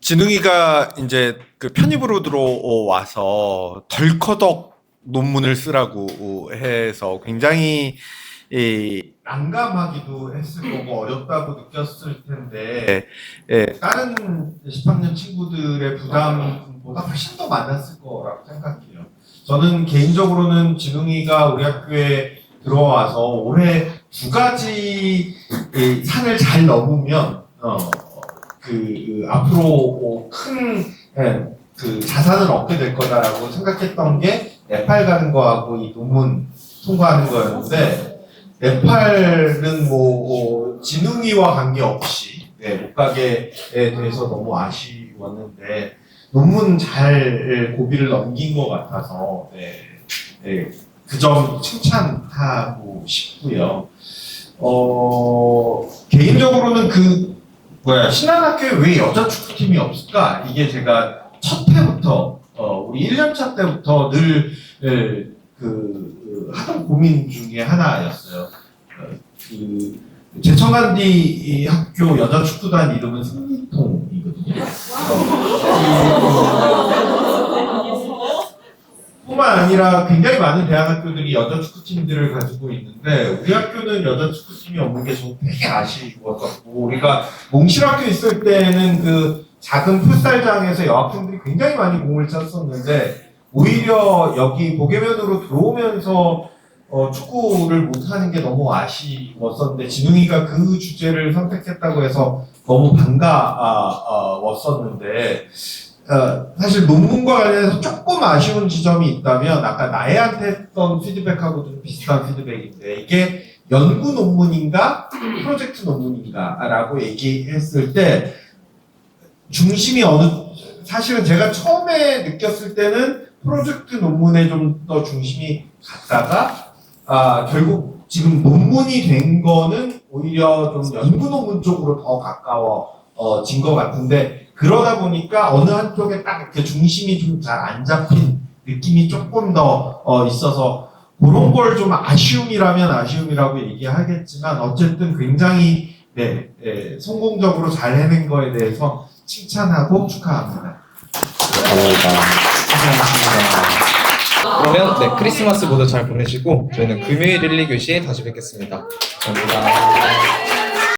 진웅이가 이제 그 편입으로 들어와서 덜커덕 논문을 쓰라고 해서 굉장히 난감하기도 했을 거고 어렵다고 느꼈을 텐데 다른 13년 친구들의 부담보다 훨씬 더 많았을 거라고 생각해요. 저는 개인적으로는 진웅이가 우리 학교에 들어와서 올해 2가지 산을 잘 넘으면 앞으로 큰 자산을 얻게 될 거다라고 생각했던 게 네팔 가는 거하고 이 논문 통과하는 거였는데 네팔은 진웅이와 관계없이 못 가게 돼서 너무 아쉬웠는데 논문 잘 고비를 넘긴 것 같아서 그 점 칭찬하고 싶고요. 개인적으로는 신한학교에 왜 여자 축구팀이 없을까? 이게 제가 첫 해부터, 우리 1년차 때부터 늘, 하던 고민 중에 하나였어요. 제천간디 학교 여자 축구단 이름은 승리통이거든요. 뿐만 아니라 굉장히 많은 대학학교들이 여자 축구팀들을 가지고 있는데 우리 학교는 여자 축구팀이 없는 게 좀 되게 아쉬웠었고 우리가 몽실학교 있을 때는 그 작은 풋살장에서 여학생들이 굉장히 많이 공을 찼었는데 오히려 여기 보계면으로 들어오면서 축구를 못하는 게 너무 아쉬웠었는데 진웅이가 그 주제를 선택했다고 해서 너무 반가웠었는데 사실 논문과 관련해서 조금 아쉬운 지점이 있다면 아까 나혜한테 했던 피드백하고 좀 비슷한 피드백인데 이게 연구 논문인가 프로젝트 논문인가 라고 얘기했을 때 중심이 사실은 제가 처음에 느꼈을 때는 프로젝트 논문에 좀 더 중심이 갔다가 결국 지금 논문이 된 거는 오히려 좀 연구 논문 쪽으로 더 가까워진 것 같은데 그러다 보니까 어느 한쪽에 딱 이렇게 중심이 좀 잘 안 잡힌 느낌이 조금 더 있어서 그런 걸 좀 아쉬움이라면 아쉬움이라고 얘기하겠지만 어쨌든 굉장히 성공적으로 잘 해낸 거에 대해서 칭찬하고 축하합니다. 감사합니다. 그러면 크리스마스 모두 잘 보내시고 저희는 금요일 1, 2교시에 다시 뵙겠습니다. 감사합니다.